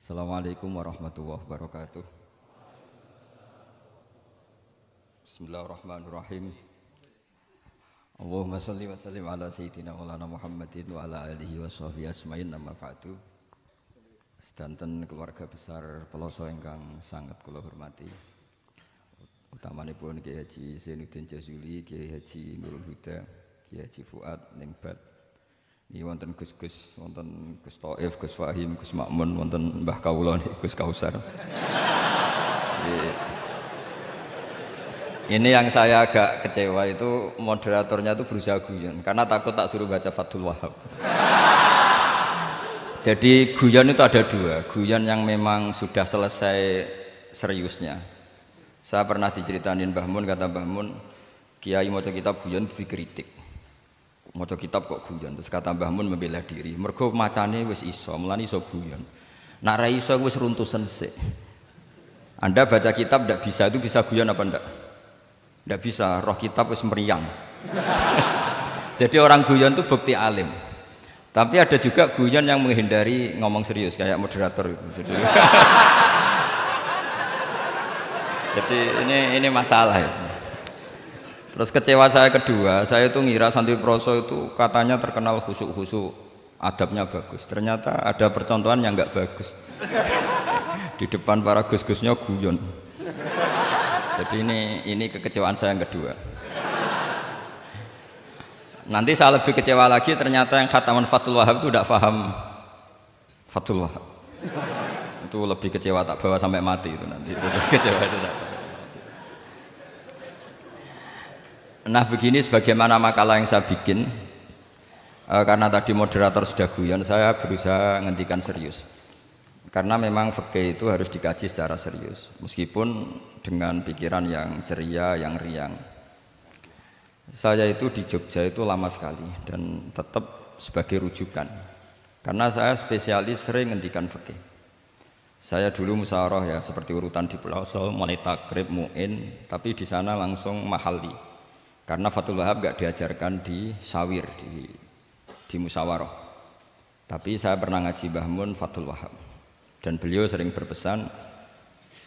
Assalamualaikum warahmatullahi wabarakatuh. Bismillahirrahmanirrahim. Allahumma salli wa sallim ala sayyidina maulana Muhammadin wa ala alihi wa sahbihi asma'in amma ba'du. Sedanten keluarga besar Peloso ingkang sangat kula hormati. Utamanipun Kiai Haji Zainuddin Jazuli, Kiai Haji Nurul Huda, Kiai Haji Fuad Ningbat. Ini wonten Gus-Gus, wonten Gus Taif, Gus Fahim, Gus Makmun, wonten Mbah Kawula Gus Kausar. Ini yang saya agak kecewa itu moderatornya itu berusaha guyon karena takut tak suruh baca Fathul Wahab. Jadi guyon itu ada dua, guyon yang memang sudah selesai seriusnya. Saya pernah diceritain Mbah Mun, kata Mbah Mun, Kiai maca kitab guyon dikritik. Maca kitab kok guyon, terus kata Mbah Mun membela diri. Mergo macane wis iso, mulane iso guyon. Nak ra iso wis runtusen sik. Anda baca kitab ndak bisa, itu bisa guyon apa ndak? Ndak bisa, roh kitab wis meriang. Jadi orang guyon itu bukti alim. Tapi ada juga guyon yang menghindari ngomong serius kayak moderator itu. Jadi ini masalah ya. Terus kecewa saya kedua, saya itu ngira Santri Proso itu katanya terkenal khusyuk-khusyuk, adabnya bagus. Ternyata ada percontohan yang enggak bagus. Di depan para gus-gusnya guyon. Jadi ini kekecewaan saya yang kedua. Nanti saya lebih kecewa lagi, ternyata yang khataman Fathul Wahab itu tidak paham Fathul Wahab. Itu lebih kecewa, tak bawa sampai mati itu nanti. Itu kecewa itu tak. Nah begini sebagaimana makalah yang saya bikin, karena tadi moderator sudah guyon, saya berusaha ngendikan serius. Karena memang fikih itu harus dikaji secara serius, meskipun dengan pikiran yang ceria, yang riang. Saya itu di Jogja itu lama sekali dan tetap sebagai rujukan. Karena saya spesialis sering ngendikan fikih. Saya dulu musyawarah ya seperti urutan di Peloso, mulai takrib, mu'in, tapi di sana langsung mahalli. Karena Fathul Wahab gak diajarkan di sawir, di musyawarah. Tapi saya pernah ngaji Mbah Mun Fathul Wahab. Dan beliau sering berpesan,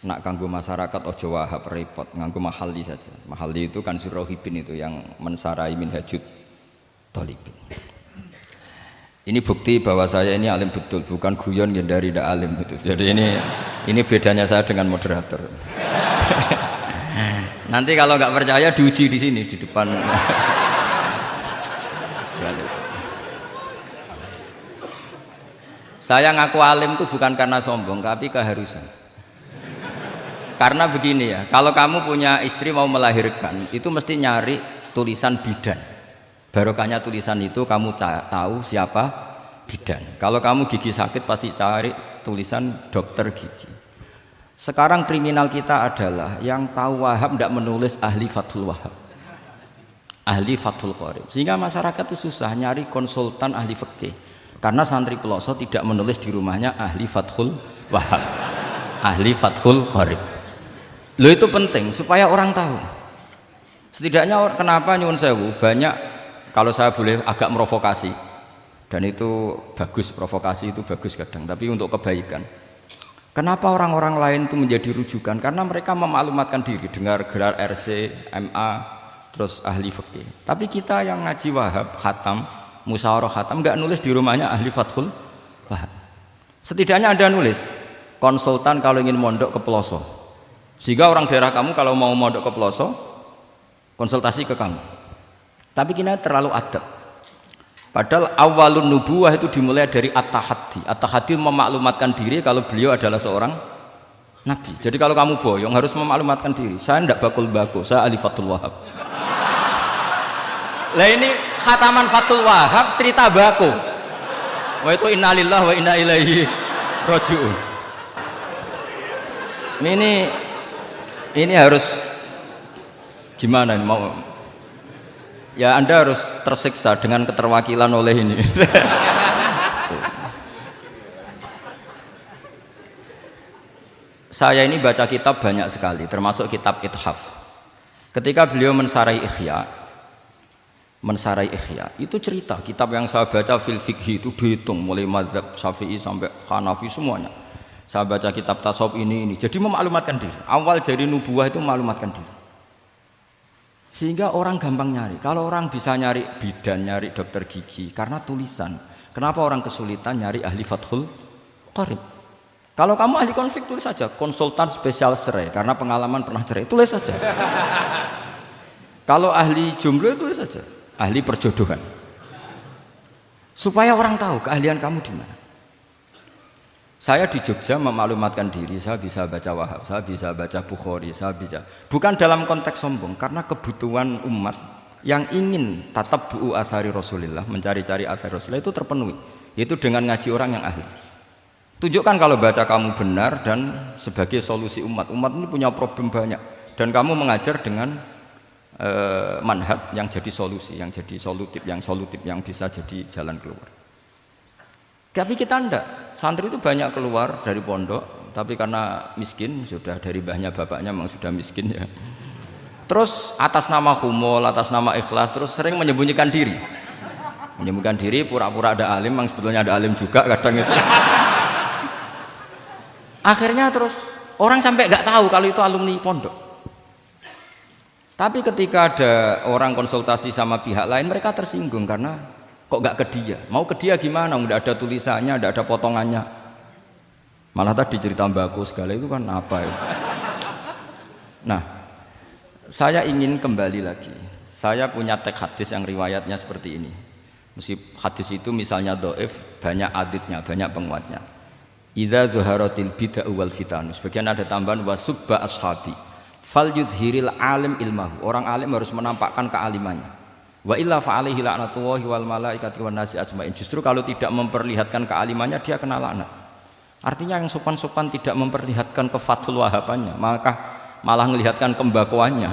nak kanggo masyarakat ojo wahab repot, nganggo mahalli saja. Mahalli itu kan Rohibin itu yang mensarai minhajud thalibin. Ini bukti bahwa saya ini alim betul, bukan guyon dari tidak alim itu. Jadi ini bedanya saya dengan moderator. Nanti kalau nggak percaya diuji di sini di depan. Saya ngaku alim itu bukan karena sombong, tapi keharusan. Karena begini ya, kalau kamu punya istri mau melahirkan, itu mesti nyari tulisan bidan. Barokahnya tulisan itu kamu tahu siapa bidan. Kalau kamu gigi sakit pasti cari tulisan dokter gigi. Sekarang kriminal kita adalah yang tahu Wahab tidak menulis ahli Fathul Wahab, ahli Fathul Qorib, sehingga masyarakat itu susah nyari konsultan ahli fikih karena santri Peloso tidak menulis di rumahnya ahli Fathul Wahab, ahli Fathul Qorib. Lo itu penting supaya orang tahu. Setidaknya kenapa nyuwun sewu banyak, kalau saya boleh agak merovokasi, dan itu bagus, provokasi itu bagus kadang, tapi untuk kebaikan. Kenapa orang-orang lain itu menjadi rujukan? Karena mereka memaklumatkan diri, dengar gelar RC, MA, terus ahli fikih. Tapi kita yang ngaji Wahab, khatam, musyawarah khatam, nggak nulis di rumahnya ahli Fathul Wahab. Setidaknya Anda nulis, konsultan kalau ingin mondok ke Peloso. Sehingga orang daerah kamu kalau mau mondok ke Peloso, konsultasi ke kamu. Tapi kita terlalu adab. Padahal awalun nubuwah itu dimulai dari at-tahaddi. At-tahaddi memaklumatkan diri kalau beliau adalah seorang nabi. Jadi kalau kamu boyong harus memaklumatkan diri. Saya tidak bakul-bakul, saya ahli Fathul Wahab. Lah ini khataman Fathul Wahab cerita bako. Wah itu innalillahi wa inna ilaihi raji'un. Ini harus gimana mau? Ya Anda harus tersiksa dengan keterwakilan oleh ini. Saya ini baca kitab banyak sekali, termasuk kitab Ithaf. Ketika beliau mensarai Ihya, itu cerita kitab yang saya baca fil fikhi itu dihitung mulai mazhab Syafi'i sampai Hanafi semuanya. Saya baca kitab tasawuf ini. Jadi memaklumatkan diri. Awal dari nubuah itu memaklumatkan diri. Sehingga orang gampang nyari. Kalau orang bisa nyari bidan, nyari dokter gigi karena tulisan. Kenapa orang kesulitan nyari ahli Fathul Qarib? Kalau kamu ahli konflik tulis saja, konsultan spesial cerai karena pengalaman pernah cerai, tulis saja. Kalau ahli jomblo tulis saja, ahli perjodohan. Supaya orang tahu keahlian kamu di mana. Saya di Jogja memaklumatkan diri, saya bisa baca Wahab, saya bisa baca Bukhari, saya bisa. Bukan dalam konteks sombong, karena kebutuhan umat yang ingin tatap bu'u asari Rasulullah, mencari-cari asari Rasulullah itu terpenuhi. Itu dengan ngaji orang yang ahli. Tunjukkan kalau baca kamu benar dan sebagai solusi umat. Umat ini punya problem banyak dan kamu mengajar dengan manhaj yang jadi solusi, yang jadi solutif, yang bisa jadi jalan keluar. Tapi kita enggak. Santri itu banyak keluar dari pondok, tapi karena miskin, sudah dari mbahnya bapaknya memang sudah miskin ya. Terus atas nama humul, atas nama ikhlas, terus sering menyembunyikan diri. Menyembunyikan diri, pura-pura ada alim, memang sebetulnya ada alim juga kadang itu. Akhirnya terus orang sampai nggak tahu kalau itu alumni pondok. Tapi ketika ada orang konsultasi sama pihak lain, mereka tersinggung karena kok nggak ke dia. Mau ke dia gimana? Nggak ada tulisannya, nggak ada potongannya. Malah tadi cerita mbakku segala itu kan apa ya? Nah, saya ingin kembali lagi. Saya punya teks hadis yang riwayatnya seperti ini. Meskipun hadis itu misalnya dhaif, banyak aditnya, banyak penguatnya. Idza zuharatil bid'ah wal fitan. Sebagian ada tambahan wasubba ashabi. Fal yuzhiril alim ilmahu. Orang alim harus menampakkan kealimannya. Wa illa fa alaihi la'natullahi wal malaikati wan nasi ajmain. Justru kalau tidak memperlihatkan kealimannya dia kena laknat. Artinya yang sopan-sopan tidak memperlihatkan kefathul wahabannya, maka malah melihatkan kembakuannya.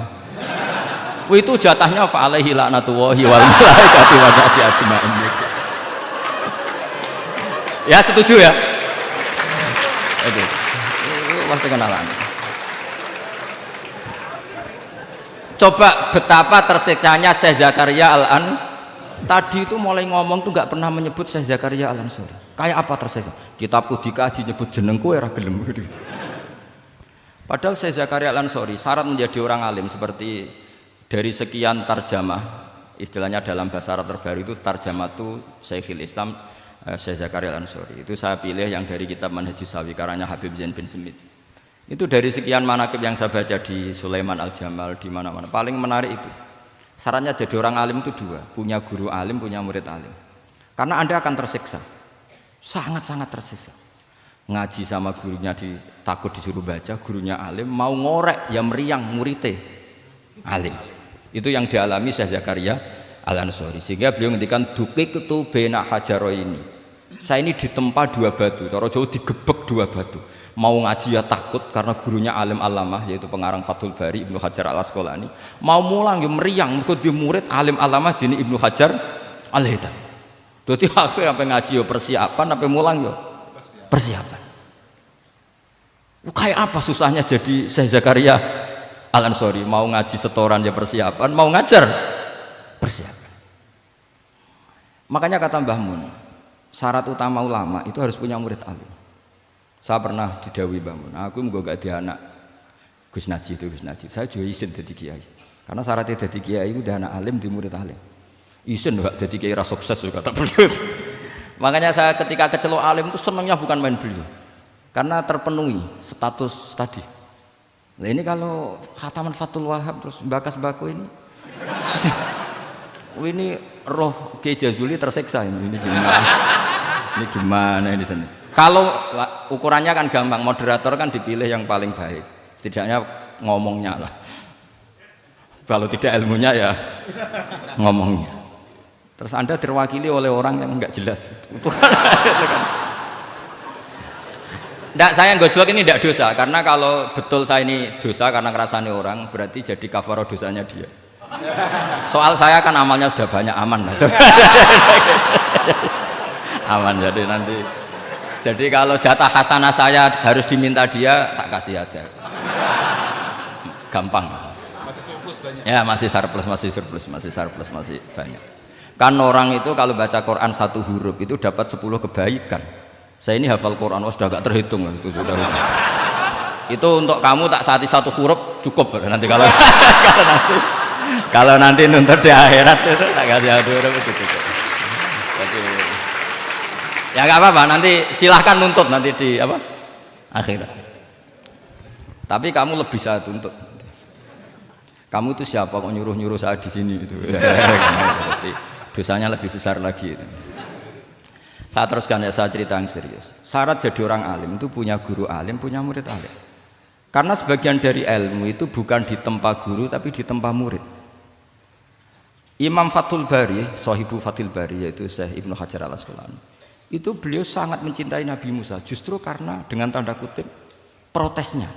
Itu jatahnya fa alaihi la'natullahi wal malaikati wan nasi ajmain. Ya setuju ya? Itu pasti kenalan. Coba betapa tersiksanya Syekh Zakaria Al-An tadi itu mulai ngomong tuh nggak pernah menyebut Syekh Zakaria Al-Ansori. Kayak apa tersiksa? Kitabku dikaji nyebut jenengku era gelem gitu. Padahal Syekh Zakaria Al-Ansori syarat menjadi orang alim seperti dari sekian tarjamah, istilahnya dalam bahasa Arab terbaru itu tarjamah itu Syekhul Islam Syekh Zakaria Al-Ansori. Itu saya pilih yang dari kitab Manhajus Sawi karanya Habib Zain bin Smith. Itu dari sekian manaqib yang saya baca di Sulaiman Al-Jamal di mana-mana. Paling menarik itu. Syaratnya jadi orang alim itu dua, punya guru alim, punya murid alim. Karena Anda akan tersiksa. Sangat-sangat tersiksa. Ngaji sama gurunya takut disuruh baca, gurunya alim, mau ngorek ya meriang muridnya alim. Itu yang dialami Syekh Zakaria Al-Ansori. Sehingga beliau ngendikan duqiqtu baina hajaroini. Saya ini ditempa dua batu, cara Jawa digebek dua batu. Mau ngaji ya takut karena gurunya alim alamah yaitu pengarang Fathul Bari Ibnu Hajar Al-Asqalani. Mau mulang ya meriang mergo dia murid alim alamah jenis Ibnu Hajar Al-Haythami. Dadi aku sampai ngaji ya persiapan, sampai mulang ya persiapan. Kayak apa susahnya jadi Syekh Zakaria Al-Ansori, mau ngaji setoran ya persiapan, mau ngajar persiapan. Makanya kata Mbah Mun, syarat utama ulama itu harus punya murid alim. Saya pernah didhawuhi Mbah Mun, aku mau gak ada anak Gus Naji itu Gus Naji, saya juga izin jadi kiai. Karena syaratnya jadi kiai itu udah anak alim di murid alim. Izin gak jadi kiai rasa sukses juga kata beliau. Makanya saya ketika kecelok alim itu senangnya bukan main beliau, karena terpenuhi status tadi. Nah ini kalau khataman Fathul Wahab terus bakas baku ini, ini roh Kiai Jazuli tersiksa ini gimana? Ini gimana ini sini? Kalau ukurannya kan gampang, moderator kan dipilih yang paling baik, setidaknya ngomongnya lah. Kalau tidak ilmunya ya ngomongnya. Terus Anda terwakili oleh orang yang enggak jelas. Nggak, saya gojlok ini tidak dosa, karena kalau betul saya ini dosa karena ngerasani orang, berarti jadi kafarah dosanya dia. Soal saya kan amalnya sudah banyak, aman lah. Aman, jadi nanti. Jadi kalau jatah hasanah saya harus diminta dia, tak kasih aja. Gampang. Masih surplus banyak. Ya masih surplus, masih banyak. Kan orang itu kalau baca Quran satu huruf itu dapat 10 kebaikan. Saya ini hafal Quran, sudah agak terhitung lah, itu sudah. Itu untuk kamu tak saati satu huruf cukup nanti kalau kalau nanti nuntut di akhirat itu tak kasih satu huruf itu cukup. Ya nggak apa-apa, nanti silahkan nuntut nanti di apa akhirat. Tapi kamu lebih saya tuntut. Kamu itu siapa kok nyuruh saya di sini itu? Tapi dosanya lebih besar lagi. Itu. Saya teruskan ya, saya cerita yang serius. Syarat jadi orang alim itu punya guru alim, punya murid alim. Karena sebagian dari ilmu itu bukan ditempa guru tapi ditempa murid. Imam Fathul Bari, Sahibu Fathul Bari yaitu Syekh Ibnu Hajar Al-Asqalani. Itu beliau sangat mencintai Nabi Musa justru karena dengan tanda kutip protesnya.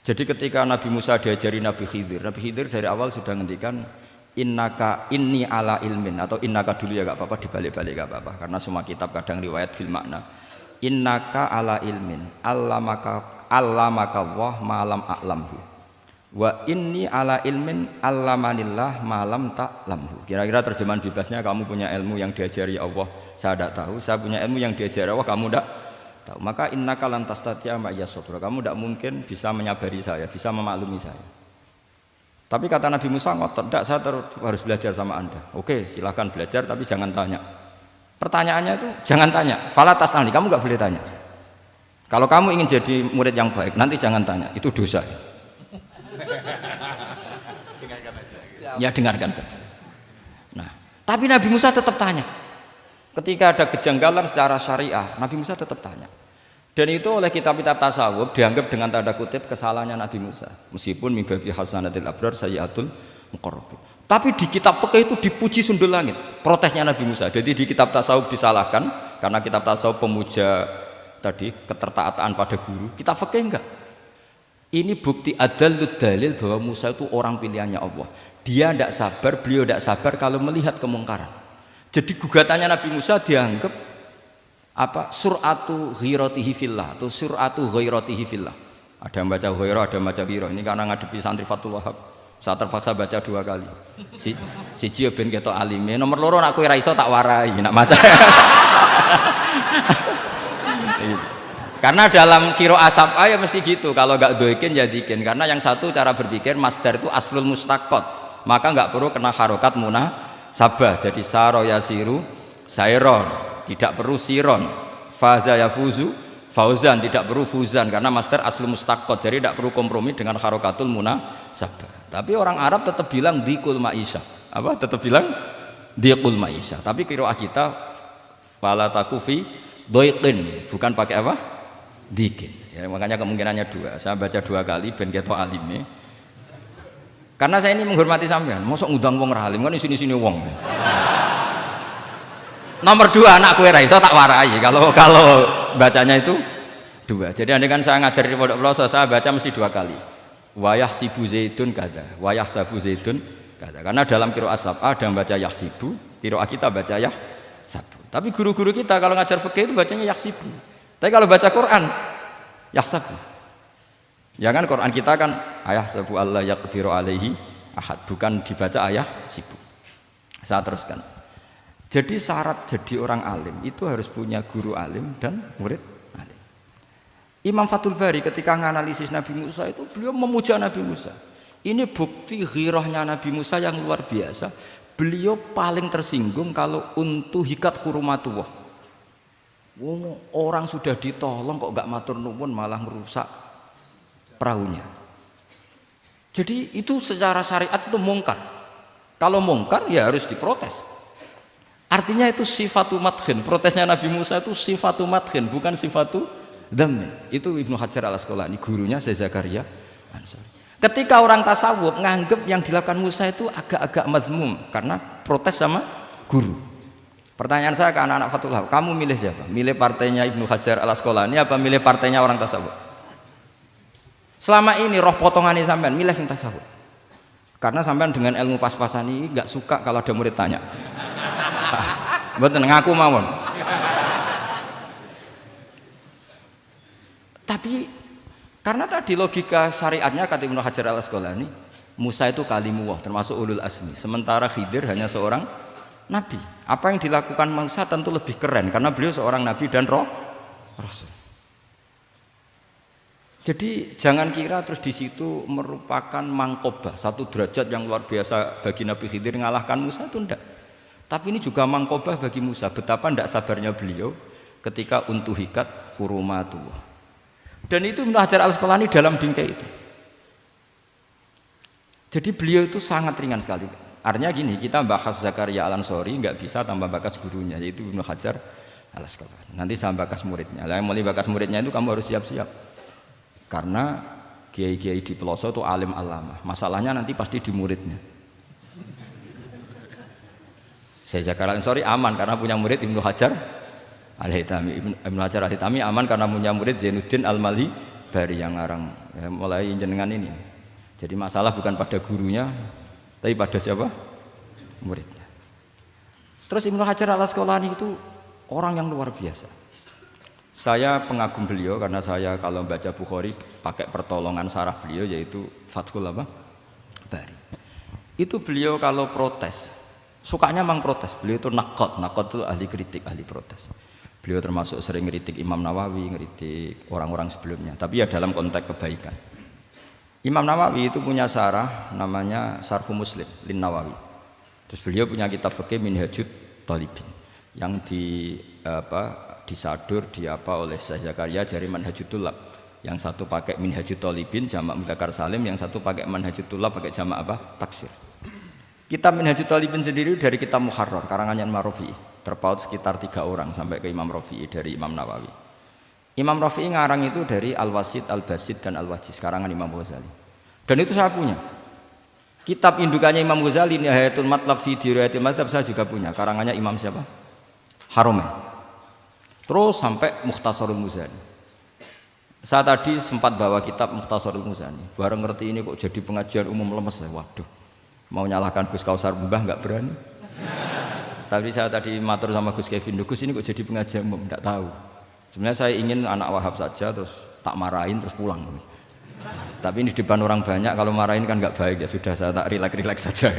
Jadi ketika Nabi Musa diajari Nabi Khidir dari awal sudah ngendikan innaka inni ala ilmin atau innaka dulu ya gak apa-apa dibalik-balik gak apa-apa karena semua kitab kadang riwayat fil makna innaka ala ilmin allamaka wah malam a'lamhu wa inni ala ilmin allamanillah malam ta'lamhu. Kira-kira terjemahan bebasnya kamu punya ilmu yang diajari Allah saya tidak tahu, saya punya ilmu yang diajari Allah kamu tidak tahu, maka innaka lan tastati'a ma'iya sabra, kamu tidak mungkin bisa menyabari saya, bisa memaklumi saya. Tapi kata Nabi Musa ngotot, tidak, saya harus belajar sama anda. Oke, silahkan belajar tapi jangan tanya. Pertanyaannya itu jangan tanya, fala tas'alni, kamu nggak boleh tanya. Kalau kamu ingin jadi murid yang baik nanti jangan tanya, itu dosa. Ya dengarkan saja. Nah, tapi Nabi Musa tetap tanya. Ketika ada kejanggalan secara syariah, Nabi Musa tetap tanya. Dan itu oleh kitab-kitab tasawuf dianggap dengan tanda kutip kesalahannya Nabi Musa. Meskipun min babi hasanatil abrar sayyiatul muqarrabin. Tapi di kitab fikih itu dipuji sundul langit. Protesnya Nabi Musa. Jadi di kitab tasawuf disalahkan karena kitab tasawuf pemuja tadi ketertaatan pada guru. Kitab fikih enggak. Ini bukti adallud dalil bahwa Musa itu orang pilihannya Allah. Dia tidak sabar, beliau tidak sabar kalau melihat kemungkaran. Jadi gugatannya Nabi Musa dianggap apa? Sur'atu ghiratihi fillah atau sur'atu ghairatihi fillah. Ada yang baca ghairah, ada yang baca ghirah. Ini karena ngadepi santri Fathul Wahab. Saya terpaksa baca 2 kali. Siji ben ketok alime, nomor loro nak kowe ra iso tak warai, nak maca. Karena dalam kiro asap ya mesti gitu. Kalau nggak doikin jadikin. Karena yang satu cara berpikir masdar itu aslul mustaqot. Maka nggak perlu kena harokat munasabah. Jadi saro yasiru sairon, tidak perlu siron. Faza yafuzu fauzan, tidak perlu fuzan karena masdar aslul mustaqot. Jadi tidak perlu kompromi dengan harokatul munasabah. Tapi orang Arab tetap bilang dikul maisha. Apa? Tetap bilang dikul maisha. Tapi qiraah kita fala takufi doiqin, bukan pakai apa? Dikin. Ya, makanya kemungkinannya 2. Saya baca 2 kali ben ketok alime. Karena saya ini menghormati sampean. Mosok ngundang wong ra alim kan sini-sini wong. Nomor 2 anak kowe ra iso tak warai. Kalau bacanya itu 2. Jadi andai kan saya ngajar di Pondok Pelosok, saya baca mesti 2 kali. Wayah sibu zaidun kada, wayah sabu zaidun kada. Karena dalam qiraat sab'a ada yang baca yahsibu, qiraat kita baca yahsabu. Tapi guru-guru kita kalau ngajar fikih itu bacanya yahsibu. Tapi kalau baca Quran yahsabu. Ya kan Quran kita kan ayah sabu Allah yaqdiru alaihi ahad, bukan dibaca ayah sibu. Saya teruskan. Jadi syarat jadi orang alim itu harus punya guru alim dan murid alim. Imam Fathul Bari ketika menganalisis Nabi Musa itu beliau memuja Nabi Musa. Ini bukti ghirahnya Nabi Musa yang luar biasa. Beliau paling tersinggung kalau untuhikat hurumatullah. Orang sudah ditolong kok gak matur nuwun malah merusak perahunya. Jadi itu secara syariat itu mungkar. Kalau mungkar ya harus diprotes. Artinya itu sifatu madhin. Protesnya Nabi Musa itu sifatu madhin, bukan sifatu dhammin. Itu Ibnu Hajar Al-Asqalani, gurunya Syekh Zakaria Ansari. Ketika orang tasawuf nganggep yang dilakukan Musa itu agak-agak mazmum karena protes sama guru. Pertanyaan saya ke anak-anak Fathul Wahab, kamu milih siapa? Milih partainya Ibnu Hajar Al-Asqalani apa milih partainya orang tasawuf? Selama ini roh potongan ini sampean milih sing tasawuf. Karena sampean dengan ilmu pas-pasan ini nggak suka kalau ada murid tanya. Mboten ngaku mawon. Tapi karena tadi logika syariatnya kata Ibnu Hajar Al-Asqalani, Musa itu kalimullah termasuk ulul azmi, sementara Khidir hanya seorang nabi. Apa yang dilakukan Musa tentu lebih keren karena beliau seorang nabi dan rasul. Jadi jangan kira terus di situ merupakan mangkobah, satu derajat yang luar biasa bagi Nabi Khidir ngalahkan Musa, itu enggak. Tapi ini juga mangkobah bagi Musa, betapa enggak sabarnya beliau ketika untuhikat furumatu. Dan itu Ibnu Hajar Al-Asqalani dalam bingkai itu. Jadi beliau itu sangat ringan sekali. Artinya gini, kita bahas Zakaria Al-Ansori enggak bisa tambah bakas gurunya, yaitu Ibnu Hajar Al-Asqalani. Nanti sama bakas muridnya. Lah yang mulai bakas muridnya itu kamu harus siap-siap. Karena kiai-kiai di pelosok itu alim alama. Masalahnya nanti pasti di muridnya. Saya Zakaria Al-Ansori aman karena punya murid Ibnu Hajar Al-Haytami. Ibnu Hajar Al-Haytami aman karena punya murid Zainuddin Al-Malibari yang ngarang ya, mulai jenengan ini. Jadi masalah bukan pada gurunya, tapi pada siapa? Muridnya. Terus Ibnu Hajar Al-Asqalani itu orang yang luar biasa. Saya pengagum beliau karena saya kalau baca Bukhari pakai pertolongan sarah beliau yaitu Fathul Bari. Itu beliau kalau protes, sukanya memang protes. Beliau itu nakot itu ahli kritik, ahli protes. Beliau termasuk sering kritik Imam Nawawi, kritik orang-orang sebelumnya. Tapi ya dalam konteks kebaikan. Imam Nawawi itu punya sarah namanya Sarhu Muslim Lin Nawawi. Terus beliau punya kitab fikih Minhajut Thalibin yang disadur oleh Syekh Zakaria dari Manhajut Tulab. Yang satu pakai Minhajut Thalibin jamak mudzakkar salim, yang satu pakai Manhajut Tulab pakai jamak taksir. Kitab Minhajut Thalibin sendiri dari kitab Muharrar karangan Imam Rafi'i, terpaut sekitar 3 orang sampai ke Imam Rafi'i dari Imam Nawawi. Imam Rafi'i ngarang itu dari Al-Wasid, Al-Basid dan Al-Wajiz karangan Imam Ghazali. Dan itu saya punya. Kitab indukannya Imam Ghazali Nihayatul Matlab fi Dirayatil Mazhab saya juga punya karangannya Imam siapa? Haromen. Terus sampai Mukhtasarul Muzani. Saya tadi sempat bawa kitab Mukhtasarul Muzani. Bareng ngerti ini kok jadi pengajian umum lemes ya. Waduh, mau nyalahkan Gus Kausar Bumbah nggak berani. Tapi saya tadi matur sama Gus Kevin, Gus ini kok jadi pengajian umum, nggak tahu. Sebenarnya saya ingin anak Wahab saja terus tak marahin terus pulang. Tapi ini di depan orang banyak, kalau marahin kan nggak baik ya sudah saya tak rileks saja.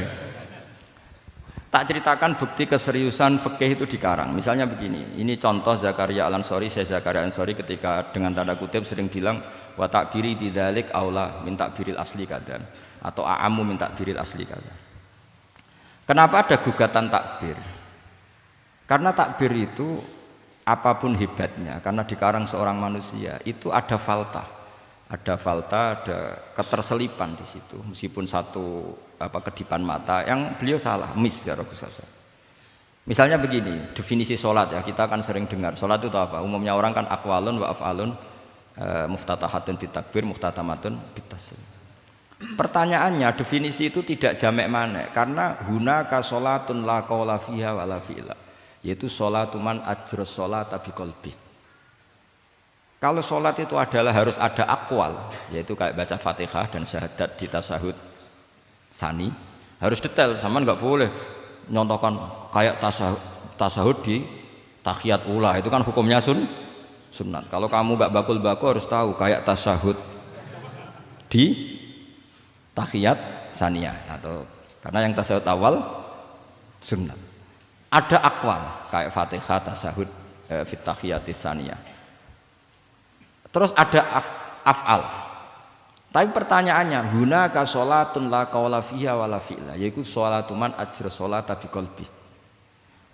Tak ceritakan bukti keseriusan fikih itu dikarang. Misalnya begini, ini contoh Zakaria Al-Ansori, Syekh Zakaria Al-Ansori ketika dengan tanda kutip sering bilang wa takbiri bidzalik aula min takbiril asli kadan atau a'ammu min takbiril asli kadan. Kenapa ada gugatan takbir? Karena takbir itu apapun hebatnya, karena dikarang seorang manusia itu ada falta, ada keterselipan di situ. Meskipun satu kedipan mata yang beliau salah, ya Rasul. Misalnya begini, definisi sholat ya kita akan sering dengar. Sholat itu apa? Umumnya orang kan aqwalun wa af'alun, muftatahatun bitakbir, muftatamatun bitaslim. Pertanyaannya definisi itu tidak jamek mana? Karena hunaka sholatun la qawla fiha wa la fi'la, yaitu sholatuman ajrus sholata biqalbi. Kalau sholat itu adalah harus ada akwal, yaitu kayak baca Fatihah dan syahadat di tasyahud sani, harus detail, sama nggak boleh nyontohkan kayak tasyahud di tahiyat ula, itu kan hukumnya sunat. Kalau kamu nggak bakul-bakul harus tahu kayak tasyahud di tahiyat saniyah, atau karena yang tasyahud awal sunat. Ada akwal kayak Fatihah tasyahud fit tahiyatis saniyah. Terus ada af'al. Tapi pertanyaannya, hunaka sholatun la qawla fiha wa la fi'la, yaitu sholatuman ajra sholata biqalbi.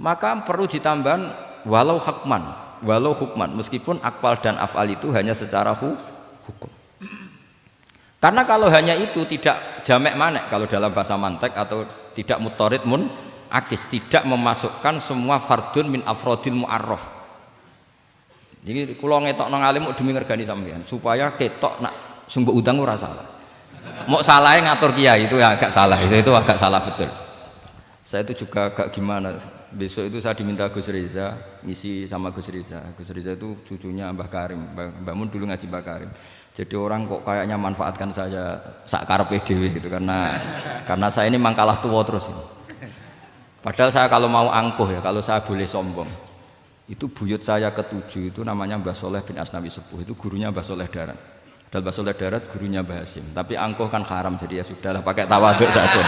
Maka perlu ditambah walau hukman, meskipun akwal dan af'al itu hanya secara hukum. Karena kalau hanya itu tidak jamek manek kalau dalam bahasa mantek, atau tidak mutarid akis, tidak memasukkan semua fardun min afrodil mu'arraf. Jadi kula ngetok nang alim demi ngergani sampean supaya ketok nak sumber utang ora salah. Mau salahnya ngatur kiai itu ya agak salah, itu agak salah betul. Saya itu juga agak gimana. Besok itu saya diminta Gus Reza ngisi sama Gus Reza. Gus Reza itu cucunya Mbah Karim. Mbah Mun dulu ngaji Mbah Karim. Jadi orang kok kayaknya manfaatkan saya sak karepe dhewe gitu karena saya ini mangkalah tua terus ini. Padahal saya kalau mau angkuh ya, kalau saya boleh sombong, itu buyut saya ketujuh itu namanya Mbah Soleh bin Asnawi Sepuh, itu gurunya Mbah Soleh Darat. Padahal Mbah Soleh Darat gurunya Mbah Hasim, tapi angkuh kan haram, jadi ya sudahlah pakai tawaduk saja.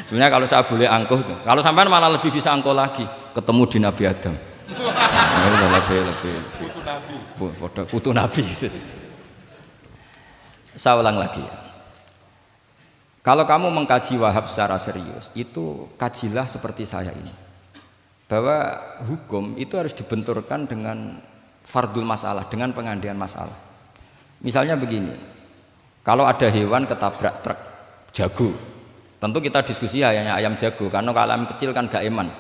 Sebenarnya kalau saya boleh angkuh, kalau sampean malah lebih bisa angkuh lagi, ketemu di Nabi Adam. Lebih. Putu Nabi. Saya ulang lagi. Kalau kamu mengkaji Wahhab secara serius, itu kajilah seperti saya ini. Bahwa hukum itu harus dibenturkan dengan fardul masalah, dengan pengandian masalah. Misalnya begini, kalau ada hewan ketabrak truk jago, tentu kita diskusi hanya ayam jago, karena kalau ayam kecil kan gak eman,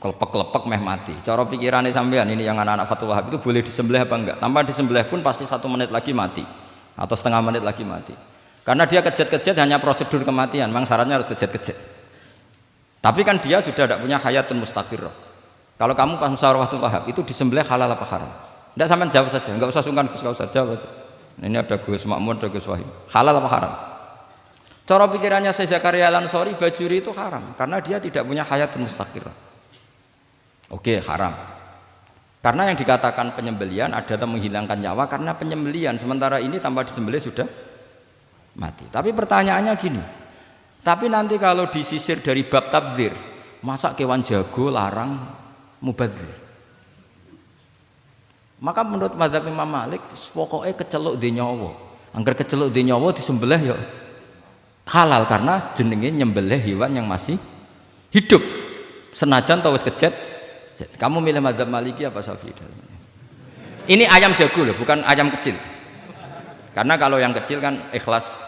kelepek-kelepek meh mati. Cara pikirannya sampean ini yang anak-anak Fathul Wahhab itu boleh disembelih apa enggak? Tanpa disembelih pun pasti 1 menit lagi mati, atau setengah menit lagi mati. Karena dia kejat-kejat hanya prosedur kematian, memang syaratnya harus kejat-kejat. Tapi kan dia sudah tidak punya hayatun mustaqirrah. Kalau kamu pas musyawarah Fathul Wahhab itu disembelih halal apa haram? Tidak, sampean jawab saja, enggak usah sungkan, enggak usah jawab aja. Ini ada Gus Makmun, ada Gus Wahim. Halal apa haram? Cara pikirannya Syekh Zakaria Al-Ansori, bajuri itu haram karena dia tidak punya hayatun mustaqirrah. Oke, haram. Karena yang dikatakan penyembelian adalah menghilangkan nyawa karena penyembelian, sementara ini tanpa disembelih sudah mati. Tapi pertanyaannya gini, tapi nanti kalau disisir dari bab tabdzir, masa kewan jago larang mubadzir? Maka menurut mazhab Imam Malik, pokoknya keceluk di nyawa. Angger keceluk di nyawa disembelih ya halal karena jenenge nyembelih hewan yang masih hidup. Senajan tau wis kejet. Kamu milih mazhab Maliki apa Syafi'i? Ini ayam jago loh, bukan ayam kecil. Karena kalau yang kecil kan ikhlas.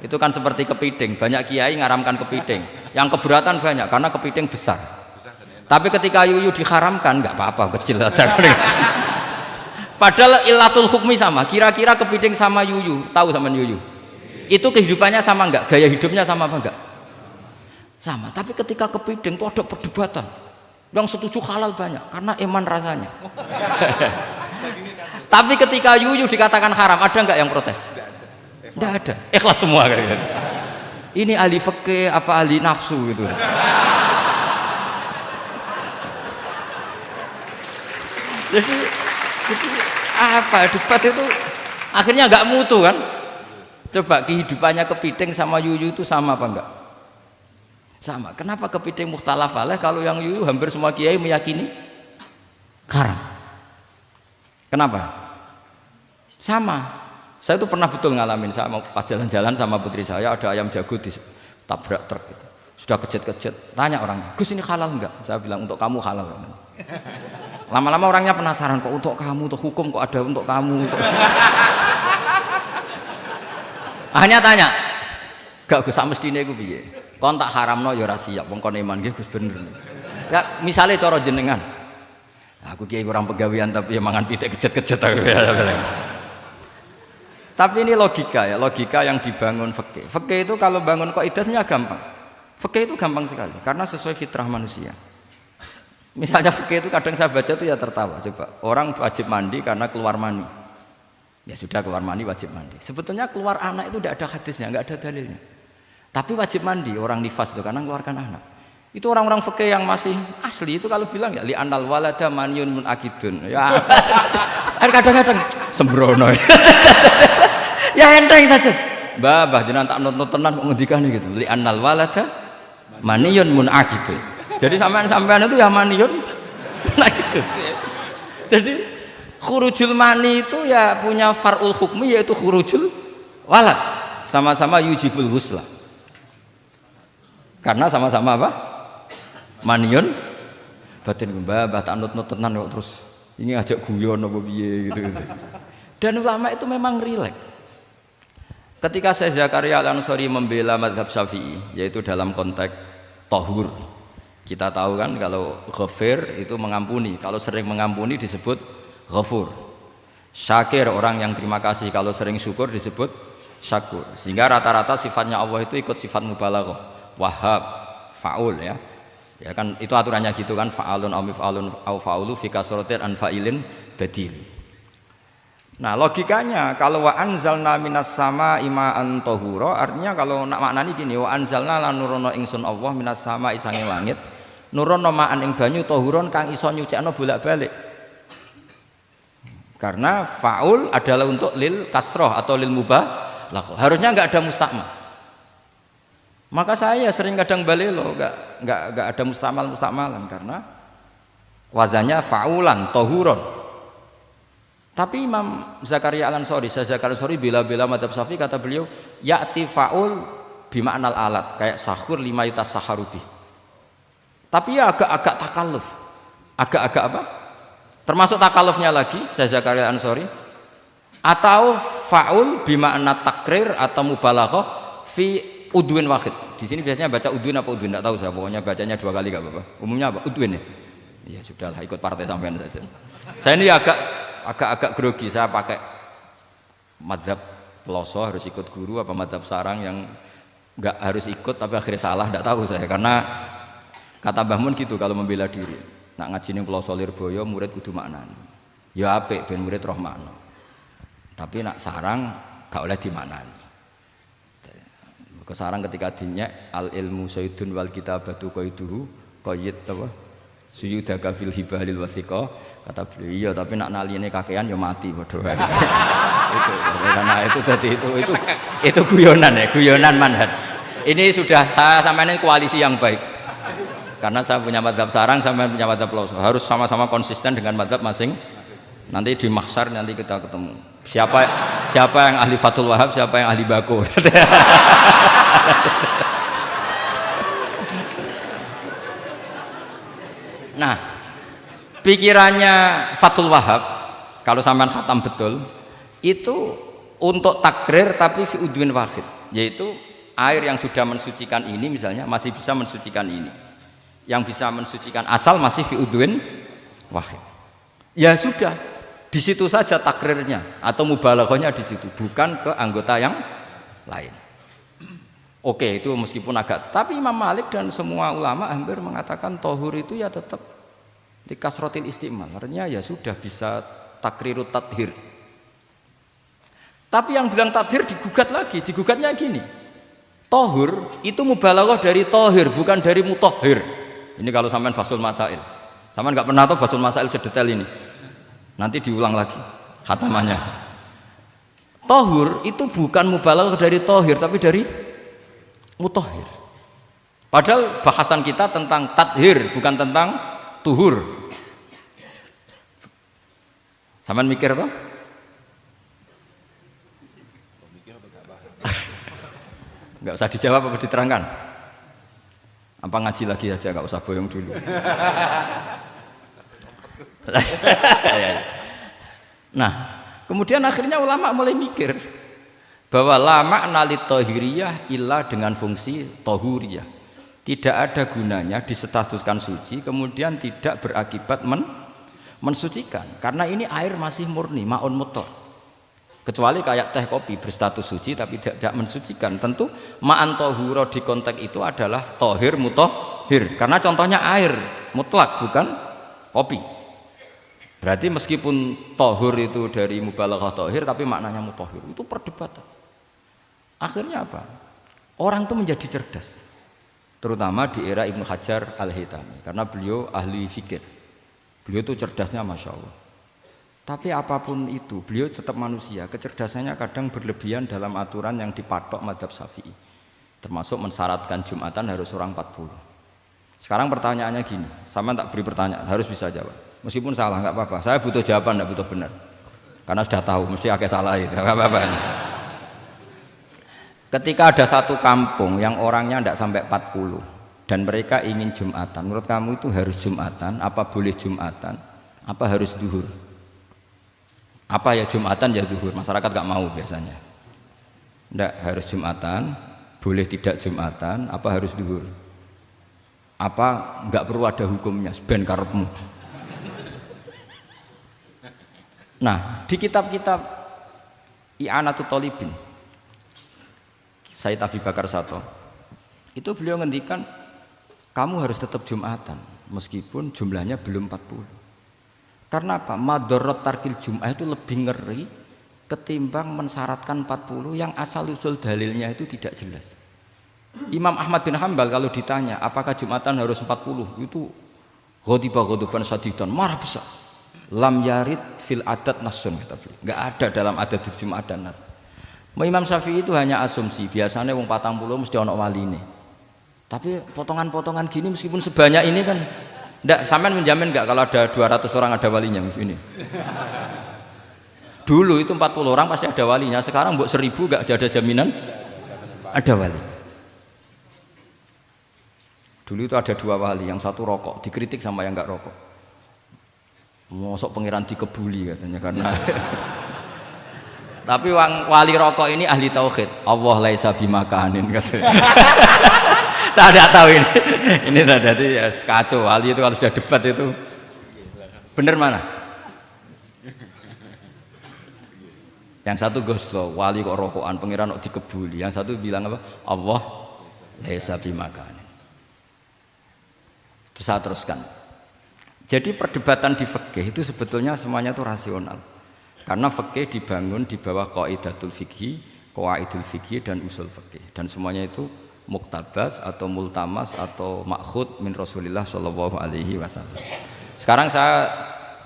Itu kan seperti kepiting, banyak kiai ngaramkan kepiting. Yang keberatan banyak karena kepiting besar. Tapi ketika yuyu diharamkan, nggak apa-apa, kecil saja. Padahal ilatul hukmi sama. Kira-kira kepiting sama yuyu, tahu sama yuyu? Itu kehidupannya sama nggak? Gaya hidupnya sama apa enggak? Sama. Tapi ketika kepiting itu ada perdebatan. Yang setuju halal banyak karena iman rasanya. Tapi ketika yuyu dikatakan haram, ada nggak yang protes? Tidak ada. Ikhlas semua kayak gitu. Ini ahli fikih apa ahli nafsu gitu. Jadi apa debat itu akhirnya nggak mutu kan? Coba kehidupannya kepiting sama yuyu itu sama apa enggak? Sama. Kenapa kepiting mukhtalaf alaih kalau yang yuyu hampir semua kiai meyakini haram? Kenapa? Sama. Saya itu pernah betul ngalamin, saya mau pas jalan-jalan sama putri saya, ada ayam jago ditabrak truk gitu. Sudah kejet-kejet, tanya orangnya, Gus ini halal enggak? Saya bilang untuk kamu halal. Lama-lama orangnya penasaran, kok untuk kamu, untuk hukum kok ada untuk kamu, untuk... Akhirnya tanya, gak Gus mestine iku piye? Kon tak haramno ya ora siap, wong kon iman nggih Gus bener. Ya misale cara jenengan. Aku kiai kurang pegawean tapi ya mangan pitik kejet-kejet aku. Tapi ini logika ya, logika yang dibangun fikih. Fikih itu kalau bangun kaidahnya gampang. Fikih itu gampang sekali karena sesuai fitrah manusia. Misalnya fikih itu kadang saya baca itu ya tertawa. Coba orang wajib mandi karena keluar mani. Ya sudah keluar mani wajib mandi. Sebetulnya keluar anak itu tidak ada hadisnya, nggak ada dalilnya. Tapi wajib mandi orang nifas itu karena mengeluarkan anak. Itu orang-orang fikih yang masih asli itu kalau bilang ya li anal walada maniyun munakidun. Ya kadang-kadang sembrono. Ya enteng saja. Mbah jenengan tak nonton tenan kok ngendikane gitu. Li annal walada maniyun munaqidun. Jadi sampean itu ya maniyun munaqidun. Jadi khurujul mani itu ya punya far'ul hukmi yaitu khurujul walad. Sama-sama yujibul ghusla. Karena sama-sama apa? Maniyun batin mbah tak nonton tenan kok terus ini ajak guyon apa piye gitu. Dan ulama itu memang rileks. Ketika Syekh Zakaria Al-Ansori membela mazhab Syafi'i, yaitu dalam konteks tohur, kita tahu kan kalau ghafir itu mengampuni, kalau sering mengampuni disebut ghafur. Syakir orang yang terima kasih, kalau sering syukur disebut syakur. Sehingga rata-rata sifatnya Allah itu ikut sifat mubalaghah, wahhab, faul ya. Ya kan itu aturannya gitu kan, fa'alun aw mif'alun aw fa'ulu fi kasratin an fa'ilin badil. Nah logikanya kalau wa anzalna minas sama ima'an tahura, artinya kalau nak maknani gini, wa anzalna lan nurono ingsun Allah minas sama isange langit nurono ma'an ing banyu tahuron kang iso nyucikno bolak-balik. Karena faul adalah untuk lil kasroh atau lil mubah, harusnya nggak ada mustakmal. Maka saya sering kadang balelo, enggak ada mustamalan karena wazannya faulan, tohuron. Tapi Imam Zakaria Al-Ansari, Zakaria Al-Ansari bela-bela madzhab Syafi'i, kata beliau, ya'ti faul bima'nal alat, kayak sahur lima yutas saharubi. Tapi ya agak-agak takalluf. Agak-agak apa? Termasuk takallufnya lagi, Zakaria Al-Ansari, atau faul bima'na takrir atau mubalaghah fi udwin wahid. Di sini biasanya baca udwin apa udwin, enggak tahu saya, pokoknya bacanya 2 kali enggak apa-apa. Umumnya apa? Udwin ya. Ya sudahlah, ikut partai sampean saja. Saya ini agak grogi, saya pakai madzhab peloso harus ikut guru apa madzhab sarang yang enggak harus ikut tapi akhirnya salah, enggak tahu saya, karena kata Mbah Mun gitu kalau membela diri. Nak ngaji ning peloso Lirboyo murid kudu maknani. Ya apik ben murid roh makna. Tapi nak sarang gak oleh dimaknani. Kesarang ketika dinyek al ilmu sayyidun wal kitabatu qaiduhu qayyid apa suyudaka fil hibalil wasiqa, kata beliau iya tapi nak naline kakean ya mati padha. Itu karena itu jadi itu guyonan ya, guyonan manhaj. Ini sudah saya sampean koalisi yang baik. Karena saya punya madzhab sarang, sampean punya madzhab peloso. Harus sama-sama konsisten dengan madzhab masing. Nanti di mahsyar nanti kita ketemu. Siapa yang ahli Fathul Wahab, siapa yang ahli Bako. Nah, pikirannya Fathul Wahab kalau sampean khatam betul itu untuk takrir tapi fi udwin wahid, yaitu air yang sudah mensucikan ini misalnya masih bisa mensucikan ini, yang bisa mensucikan asal masih fi udwin wahid. Ya sudah, di situ saja takrirnya atau mubalaghahnya di situ, bukan ke anggota yang lain. Oke, itu meskipun agak, tapi Imam Malik dan semua ulama hampir mengatakan tohur itu ya tetap di kasrotil istimal, artinya ya sudah bisa takrirut tathir. Tapi yang bilang tathir digugat lagi, digugatnya gini, tohur itu mubalaghah dari tohir, bukan dari mutohir. Ini kalau sampean Fathul Masail, sampean nggak pernah tahu Fathul Masail sedetail ini, nanti diulang lagi khatamannya. Tohur itu bukan mubalaghah dari tohir, tapi dari mutohir. Padahal bahasan kita tentang tathir bukan tentang tuhur. Sampean mikir toh? Enggak usah dijawab apa diterangkan? Apa ngaji lagi aja, enggak usah boyong dulu. Nah, kemudian akhirnya ulama mulai mikir bahwa lama nalit tohiriyah ilah dengan fungsi tohuriyah, tidak ada gunanya disetatuskan suci kemudian tidak berakibat mensucikan, karena ini air masih murni ma'un mutlaq, kecuali kayak teh kopi berstatus suci tapi tidak mensucikan. Tentu ma'an tohuro di konteks itu adalah tohir mutohir, karena contohnya air mutlak bukan kopi. Berarti meskipun tohur itu dari mubalaghah tohir tapi maknanya mutohir, itu perdebatan. Akhirnya apa? Orang itu menjadi cerdas, terutama di era Ibnu Hajar Al-Haytami, karena beliau ahli fikir. Beliau itu cerdasnya Masya Allah. Tapi apapun itu, beliau tetap manusia. Kecerdasannya kadang berlebihan dalam aturan yang dipatok madzhab Syafi'i, termasuk mensyaratkan Jumatan harus orang 40. Sekarang pertanyaannya gini, sama tak beri pertanyaan, harus bisa jawab. Meskipun salah, nggak apa-apa. Saya butuh jawaban, nggak butuh benar. Karena sudah tahu, mesti agak salah itu, nggak apa-apa. Ketika ada satu kampung yang orangnya tidak sampai 40 dan mereka ingin Jumatan, menurut kamu itu harus Jumatan, apa boleh Jumatan, apa harus duhur? Apa ya Jumatan ya duhur? Masyarakat gak mau biasanya. Tidak, harus Jumatan, boleh tidak Jumatan, apa harus duhur? Apa nggak perlu ada hukumnya, ben karepmu. Nah, di kitab-kitab I'anatul Thalibin Sayyid Abi Bakar Sato itu beliau ngendikan kamu harus tetap Jumatan meskipun jumlahnya belum 40. Karena apa? Madharat tarkil Jum'ah itu lebih ngeri ketimbang mensyaratkan 40 yang asal usul dalilnya itu tidak jelas. Imam Ahmad bin Hambal kalau ditanya apakah Jumatan harus 40, itu ghadiban sadidan, marah besar. Lam yarid fil adat nasun, kata beliau. Enggak ada dalam adat Jumat dan nas. Imam Syafi'i itu hanya asumsi, biasanya wong 40 mesti ana waline. Tapi potongan-potongan gini meskipun sebanyak ini kan enggak, sampean menjamin enggak kalau ada 200 orang ada walinya ini? Dulu itu 40 orang pasti ada walinya, sekarang mbok 1000 enggak ada jaminan ada wali. Dulu itu ada 2 wali, yang satu rokok, dikritik sama yang enggak rokok. Mosok pangeran dikebuli katanya karena tapi wali rokok ini ahli tauhid. Allah laisa bimakanin katanya. Saya tidak tahu ini. Ini tadi ya, kacau. Wali itu kalau sudah debat itu bener mana? Yang satu goslo, wali kok rokokan, pangeran kok dikebuli. Yang satu bilang apa? Allah laisa bimakanin. Terus saya teruskan. Jadi perdebatan di fikih itu sebetulnya semuanya itu rasional. Karena fikih dibangun di bawah qaidatul fikhi, qawaidul fikhi dan usul fikih. Dan semuanya itu muktabas atau multamas atau makhud min Rasulillah sallallahu alaihi wasallam. Sekarang saya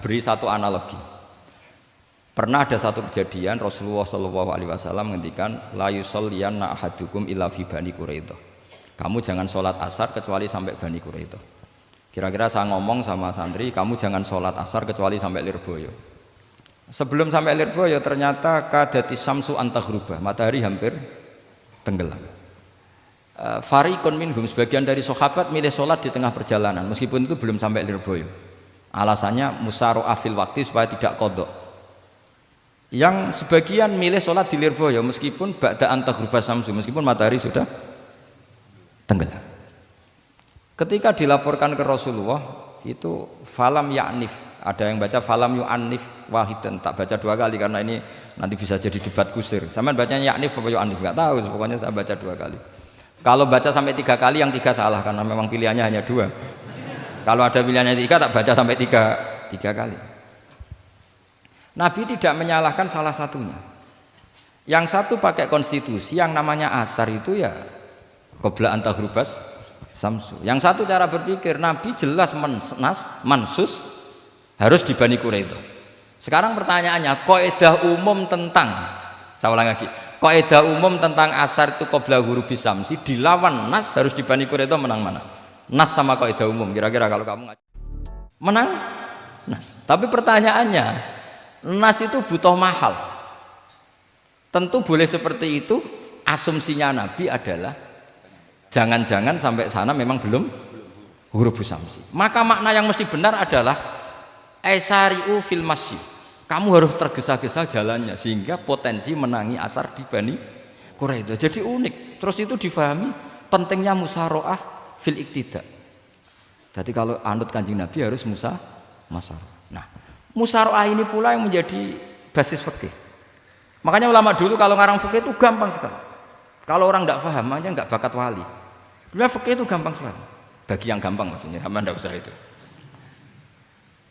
beri satu analogi. Pernah ada satu kejadian Rasulullah sallallahu alaihi wasallam menghentikan la yusalliyanna ahadukum illa fi Bani Quraidah. Kamu jangan sholat asar kecuali sampai Bani Quraidah. Kira-kira saya ngomong sama santri, kamu jangan sholat asar kecuali sampai Lirboyo. Sebelum sampai Lirboyo ternyata kadati samsu antaghruba, matahari hampir tenggelam. Fariqun minhum, sebagian dari sahabat milih sholat di tengah perjalanan meskipun itu belum sampai Lirboyo. Alasannya musyaroah fil waktu supaya tidak qadha. Yang sebagian milih sholat di Lirboyo meskipun ba'da antaghruba samsu, meskipun matahari sudah tenggelam. Ketika dilaporkan ke Rasulullah itu falam ya'nif, ada yang baca falam yu'annif wahidan, tak baca 2 kali karena ini nanti bisa jadi debat kusir. Sampean bacanya ya'nif apa yu'annif enggak tahu, pokoknya saya baca 2 kali. Kalau baca sampai 3 kali yang 3 salah karena memang pilihannya hanya 2. Kalau ada pilihannya 3 tak baca sampai 3 kali. Nabi tidak menyalahkan salah satunya. Yang satu pakai konstitusi yang namanya asar itu ya qabla antaghrubas samsu. Yang satu cara berpikir Nabi jelas mansus harus di Bani Quraidah. Sekarang pertanyaannya, kaidah umum tentang, saya ulang lagi, kaidah umum tentang asar itu qabla ghurubis samsi dilawan nas harus di Bani Quraidah, menang mana? Nas sama kaidah umum. Kira-kira kalau kamu menang nas. Tapi pertanyaannya, nas itu butuh mahal. Tentu boleh seperti itu. Asumsinya Nabi adalah jangan-jangan sampai sana memang belum huruf samsi. Maka makna yang mesti benar adalah aisariu fil masyi. Kamu harus tergesa-gesa jalannya sehingga potensi menangi asar di Bani Quraidah. Jadi unik. Terus itu difahami pentingnya musyaroah fil iktida. Jadi kalau anut Kanjeng Nabi harus musyaroah. Nah, musyaroah ini pula yang menjadi basis fikih. Makanya ulama dulu kalau ngarang fikih itu gampang sekali. Kalau orang tidak paham aja nggak bakat wali. Sebenarnya fikih itu gampang sekali. Bagi yang gampang maksudnya, sama tidak usah itu.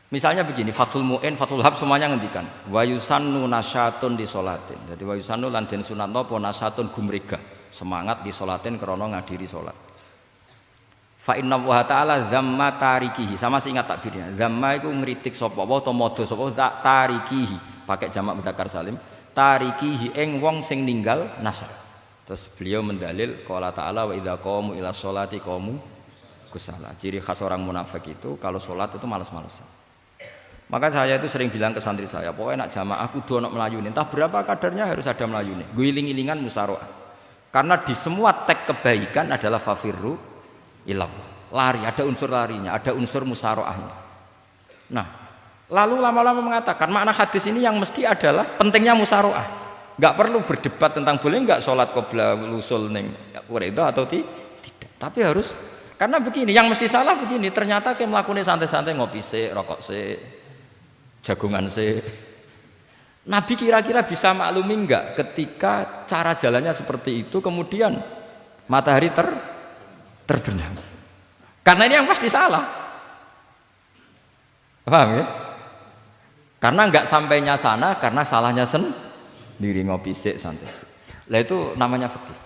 Misalnya begini, Fathul Mu'in, Fathul Hab semuanya ngendikan wa yusannu nasyatun di sholatin. Jadi wa yusannu lan den sunatno apa nasyatun gumregah, semangat di sholatin krana ngadiri salat. Fa inna wa ta'ala zamma tarikihi, sama sih ingat takbirnya. Zamma itu ngritik sapa wa utawa modho sapa tarikihi, pakai jamak mudzakkar salim. Tarikihi ing wong sing ninggal nasyat. Terus beliau mendalil qala ta'ala wa idza qamu ila sholati qamu kusala. Ciri khas orang munafik itu kalau sholat itu malas-malasan. Maka saya itu sering bilang ke santri saya, pokoknya nak jamaah kudu ono melayune, entah berapa kadarnya harus ada melayune. Guling-gilingan musyaroah. Karena di semua teks kebaikan adalah fafirru ilallah. Lari, ada unsur larinya, ada unsur musyaroahnya. Nah, lalu lama-lama mengatakan makna hadis ini yang mesti adalah pentingnya musyaroah. Enggak perlu berdebat tentang boleh enggak sholat qabla usul ning Quraidah atau tidak. Tapi harus, karena begini, yang mesti salah begini, ternyata kayak melakukan santai-santai ngopi se, rokok se, jagungan se. Nabi kira-kira bisa maklumi enggak ketika cara jalannya seperti itu kemudian matahari terbenam. Karena ini yang pasti salah. Paham ya? Karena enggak sampainya sana karena salahnya sendiri ngopi sik santai. Lah itu namanya fikih.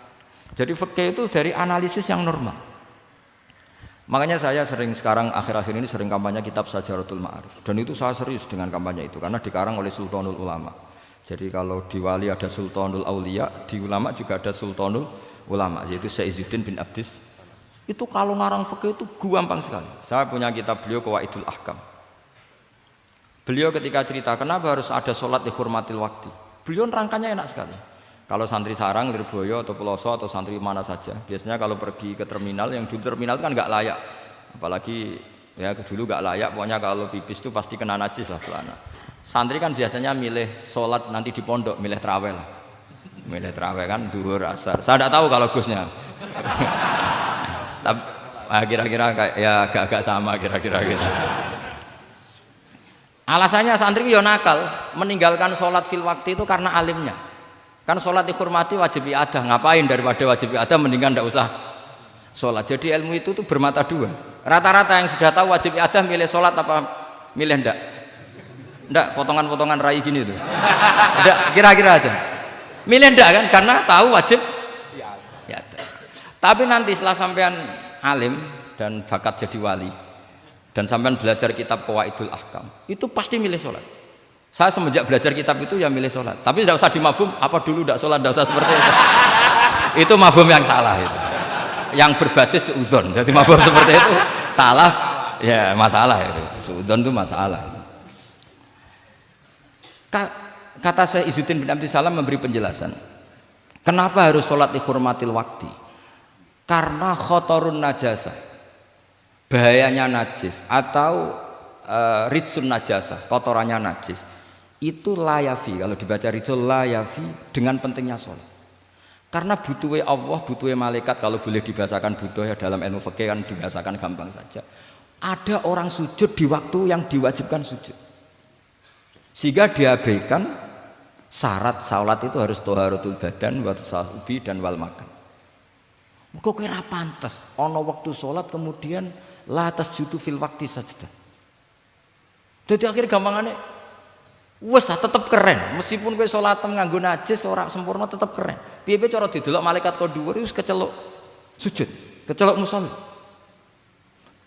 Jadi fikih itu dari analisis yang normal. Makanya saya sering sekarang akhir-akhir ini sering kampanye kitab Sajaratul Ma'arif. Dan itu saya serius dengan kampanye itu karena dikarang oleh Sultanul Ulama. Jadi kalau di wali ada Sultanul Aulia, di ulama juga ada Sultanul Ulama, yaitu Syekh Izzuddin bin Abdis. Itu kalau ngarang fikih itu gampang sekali. Saya punya kitab beliau Qawaidul Ahkam. Beliau ketika cerita kenapa harus ada sholat dihormatil waktu, beliau nerangkannya enak sekali. Kalau santri sarang, Lirboyo atau Peloso atau santri mana saja, biasanya kalau pergi ke terminal, yang dulu terminal itu kan nggak layak, apalagi ya dulu nggak layak, pokoknya kalau pipis itu pasti kena najis lah celana. Santri kan biasanya milih sholat nanti di pondok, milih terawih lah, milih terawih kan duhur asar. Saya tidak tahu kalau Gusnya, tapi kira-kira kayak ya agak-agak sama kira-kira gitu. Alasannya santri yo nakal, meninggalkan sholat fil waktu itu karena alimnya. Kan sholat dihormati wajib iadah, ngapain daripada wajib iadah mendingan tidak usah sholat. Jadi ilmu itu tuh bermata dua. Rata-rata yang sudah tahu wajib iadah milih sholat apa milih ndak? Ndak, potongan-potongan rai gini tuh. Ndak, kira-kira aja. Milih ndak kan karena tahu wajib iadah. Tapi nanti setelah sampean alim dan bakat jadi wali dan sampean belajar kitab Qawaidul Ahkam, itu pasti milih sholat. Saya semenjak belajar kitab itu ya milih sholat. Tapi tidak usah dimafhum, apa dulu tidak sholat, tidak usah seperti itu. Itu mafhum yang salah itu. Yang berbasis suudzon. Jadi mafhum seperti itu salah, ya masalah itu. Suudzon itu masalah. Kata Syekh Izzuddin bin Abdissalam memberi penjelasan. Kenapa harus sholat dihormatil waktu? Karena khotorun najasah, bahayanya najis atau ritsun najasah, kotorannya najis. Itu layafi, kalau dibaca rijul layafi dengan pentingnya sholat. Karena butuhnya Allah, butuhnya malaikat, kalau boleh dibahasakan butuh ya dalam ilmu fikih kan dibahasakan gampang saja. Ada orang sujud di waktu yang diwajibkan sujud, sehingga diabaikan syarat sholat itu harus toharatul badan, wa tasawubi dan wal makan. Kok kira pantas, ono waktu sholat kemudian la tasjudu fil waktu sajdah. Jadi akhir gampangannya wes tetap keren, meskipun kowe salat nganggo najis ora sempurna tetap keren. Piye-piye cara didelok malaikat kok dhuwur wis keceluk sujud, keceluk musolli.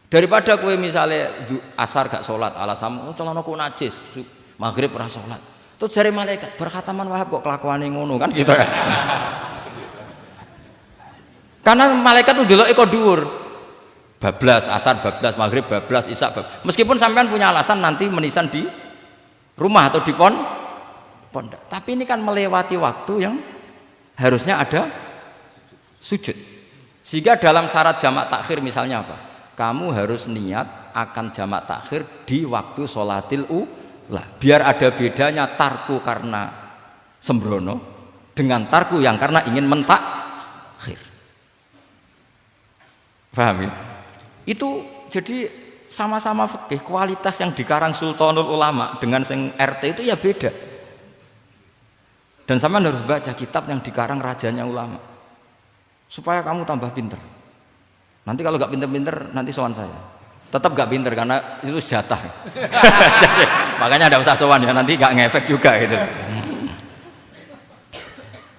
Daripada kowe misale asar gak salat alasanmu celanaku najis, maghrib ora salat. Terus jare malaikat berkhataman Wahab kok kelakuane ngono kan gitu kan. Karena malaikat ndelok kok dhuwur. Bablas asar, bablas maghrib, bablas isya, meskipun sampean punya alasan nanti menisan di rumah atau di pondok, tapi ini kan melewati waktu yang harusnya ada sujud. Sehingga dalam syarat jamak takhir misalnya apa? Kamu harus niat akan jamak takhir di waktu sholatil ula, biar ada bedanya tarku karena sembrono dengan tarku yang karena ingin mentakhir. Paham ya? Itu jadi sama-sama fikih, kualitas yang dikarang Sultanul Ulama dengan sing RT itu ya beda. Dan sampean harus baca kitab yang dikarang rajanya ulama supaya kamu tambah pinter. Nanti kalau gak pinter-pinter nanti sowan saya. Tetap gak pinter karena itu jatah. Makanya ada usah sowan ya, nanti gak ngefek juga gitu.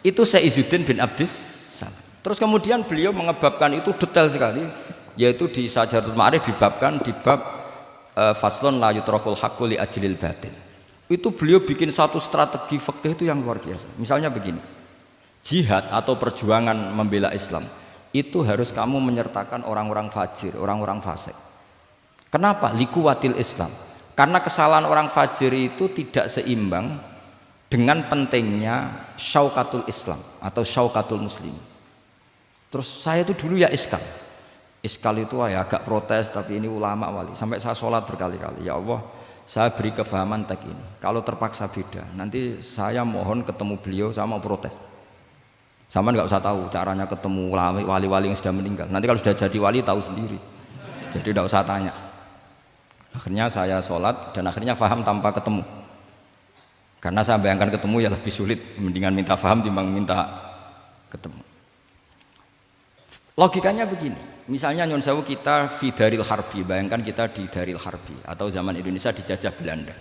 Itu Syekh Izzuddin bin Abdissalam. Terus kemudian beliau mengebabkan itu detail sekali, yaitu di Sajaratul Ma'arif dibabkan di bab faslon la yutrakul haqqu li ajlil batil. Itu beliau bikin satu strategi fikih itu yang luar biasa. Misalnya begini, jihad atau perjuangan membela Islam itu harus kamu menyertakan orang-orang fajir, orang-orang fasik. Kenapa? Likuwatil Islam. Karena kesalahan orang fajir itu tidak seimbang dengan pentingnya syaukatul Islam atau syaukatul muslim. Terus saya itu dulu ya iskal itu ya agak protes, tapi ini ulama wali. Sampai saya sholat berkali-kali, ya Allah saya beri kefahaman tag ini. Kalau terpaksa beda, nanti saya mohon ketemu beliau, saya mau protes. Sama nggak usah tahu caranya ketemu wali-wali yang sudah meninggal. Nanti kalau sudah jadi wali tahu sendiri. Jadi tidak usah tanya. Akhirnya saya sholat dan akhirnya faham tanpa ketemu. Karena saya bayangkan ketemu ya lebih sulit. Mendingan minta faham timbang minta ketemu. Logikanya begini, misalnya nyun sewu kita di Daril Harbi, bayangkan kita di Daril Harbi atau zaman Indonesia dijajah Belanda.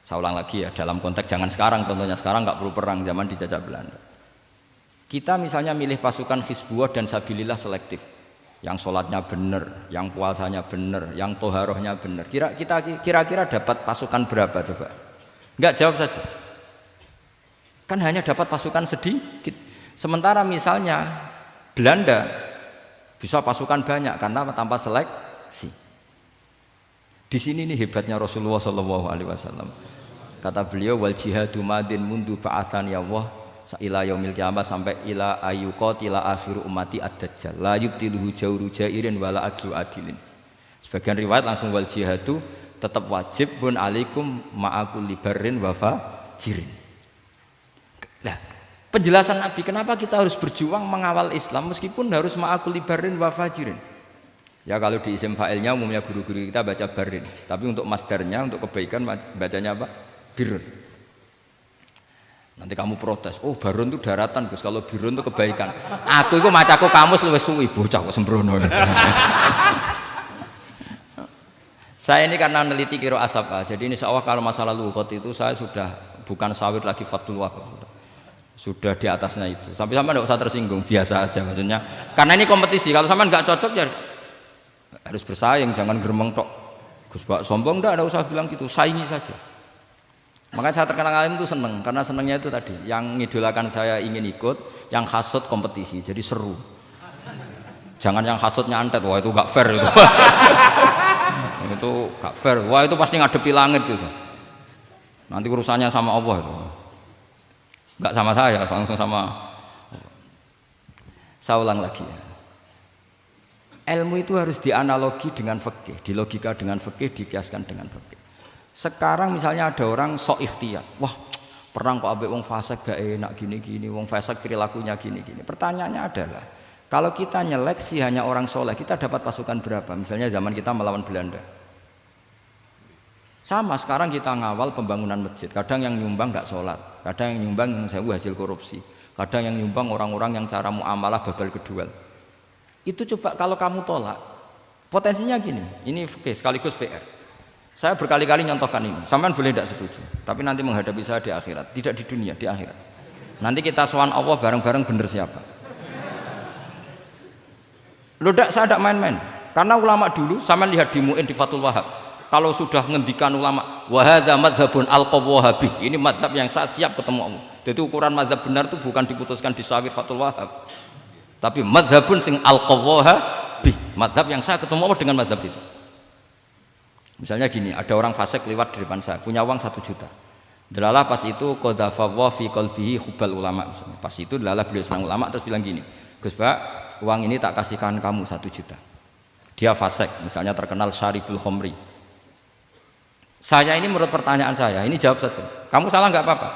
Saya ulang lagi ya, dalam konteks jangan sekarang, contohnya sekarang nggak perlu perang, zaman dijajah Belanda. Kita misalnya milih pasukan Hizbullah dan Sabilillah selektif, yang sholatnya benar, yang puasanya benar, yang toharohnya benar. Kira-kira dapat pasukan berapa coba? Nggak, jawab saja. Kan hanya dapat pasukan sedikit. Sementara misalnya Belanda Bisa pasukan banyak karena tanpa seleksi. Di sini nih hebatnya Rasulullah Shallallahu Alaihi Wasallam. Kata beliau wal jihadu madin mundu ba'atsan ya Allah ila yaumil qiyamah sampai ila ayyuqatila akhiru ummati ad-dajjal la yubtiluhu jawru jairin wala adlu adilin. Sebagian riwayat langsung wal jihadu tetap wajib pun alaikum ma'akul libarin wa fajirin. Nah, penjelasan Nabi kenapa kita harus berjuang mengawal Islam meskipun harus ma'akul libarin wa fajirin. Ya kalau di isim fa'ilnya umumnya guru-guru kita baca barin, tapi untuk masdarnya untuk kebaikan bacanya apa? Birun. Nanti kamu protes, oh barun itu daratan Gus, kalau birun itu kebaikan. Aku itu macaku kamus luwih suwi bocah kok sembrono. Saya ini karena meneliti kiro asapa, jadi insya Allah kalau masalah lughat itu saya sudah bukan sawir lagi Fathul Wahab, sudah di atasnya itu. Sampai sama tidak usah tersinggung, biasa aja maksudnya. Karena ini kompetisi, kalau sama nggak cocok ya harus bersaing, jangan geremeng tok. Gus Pak sombong enggak usah bilang gitu, saingi saja. Makanya saya terkenal alim itu seneng, karena senengnya itu tadi, yang ngidolakan saya ingin ikut, yang hasut kompetisi, jadi seru. Jangan yang hasutnya antet, wah itu gak fair itu. Itu gak fair, wah itu pasti ngadepi langit itu. Nanti urusannya sama Allah itu. Gak sama saya, langsung sama. Saya ulang lagi ya. Ilmu itu harus dianalogi dengan fikih, dilogika dengan fikih, dikiaskan dengan fikih. Sekarang misalnya ada orang sok ikhtiar, wah perang kok ambek wong fasik gak enak gini-gini, wong fasik perilakunya gini-gini. Pertanyaannya adalah, kalau kita nyeleksi hanya orang soleh, kita dapat pasukan berapa? Misalnya zaman kita melawan Belanda. Sama sekarang kita ngawal pembangunan masjid, kadang yang nyumbang gak sholat, kadang yang nyumbang yang sewu hasil korupsi, kadang yang nyumbang orang-orang yang cara muamalah babal kedua. Itu coba kalau kamu tolak, potensinya gini, ini oke, sekaligus PR. Saya berkali-kali nyontohkan ini, sampean boleh tidak setuju, tapi nanti menghadapi saya di akhirat, tidak di dunia, di akhirat. Nanti kita sowan Allah bareng-bareng bener siapa. Loh tidak, saya tidak main-main, karena ulama dulu, sampean lihat di Mu'in di Fathul Wahab, kalau sudah ngendikan ulama, wahada madhabun al-qawahabi, ini madhab yang saya siap ketemu Allah. Jadi ukuran madhab benar itu bukan diputuskan di Sawir Fathul Wahab, tapi madhabun sing al-qawahabi, madhab yang saya ketemu Allah dengan madhab itu. Misalnya gini, ada orang fasik lewat di depan saya, punya uang 1 juta. Delalah pas itu qadhafawa fi qalbihi hubbal ulama. Misalnya. Pas itu delalah beliau senang ulama terus bilang gini, Gus Pak, uang ini tak kasihkan kamu 1 juta. Dia fasik, misalnya terkenal syaribul khomri. Saya ini menurut pertanyaan saya, ini jawab saja. Kamu salah nggak apa-apa.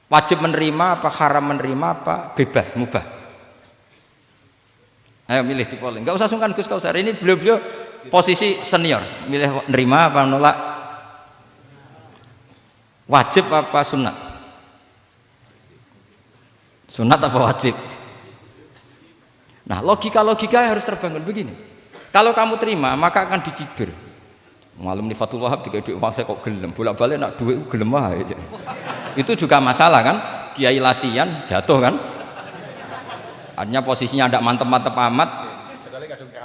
Wajib menerima apa haram menerima apa bebas mubah. Ayo milih di polling. Nggak usah sungkan Gus Kausar. Ini beliau posisi senior, milih nerima apa nolak, wajib apa sunat, sunat apa wajib. Nah logika harus terbangun begini, kalau kamu terima maka akan dicibir. Malam di Fathul Wahab tiga duit uang saya kok gelem, bolak-balik nak duit gelem aja. Itu juga masalah kan, kiai latihan jatuh kan, artinya posisinya tidak mantep-mantep amat.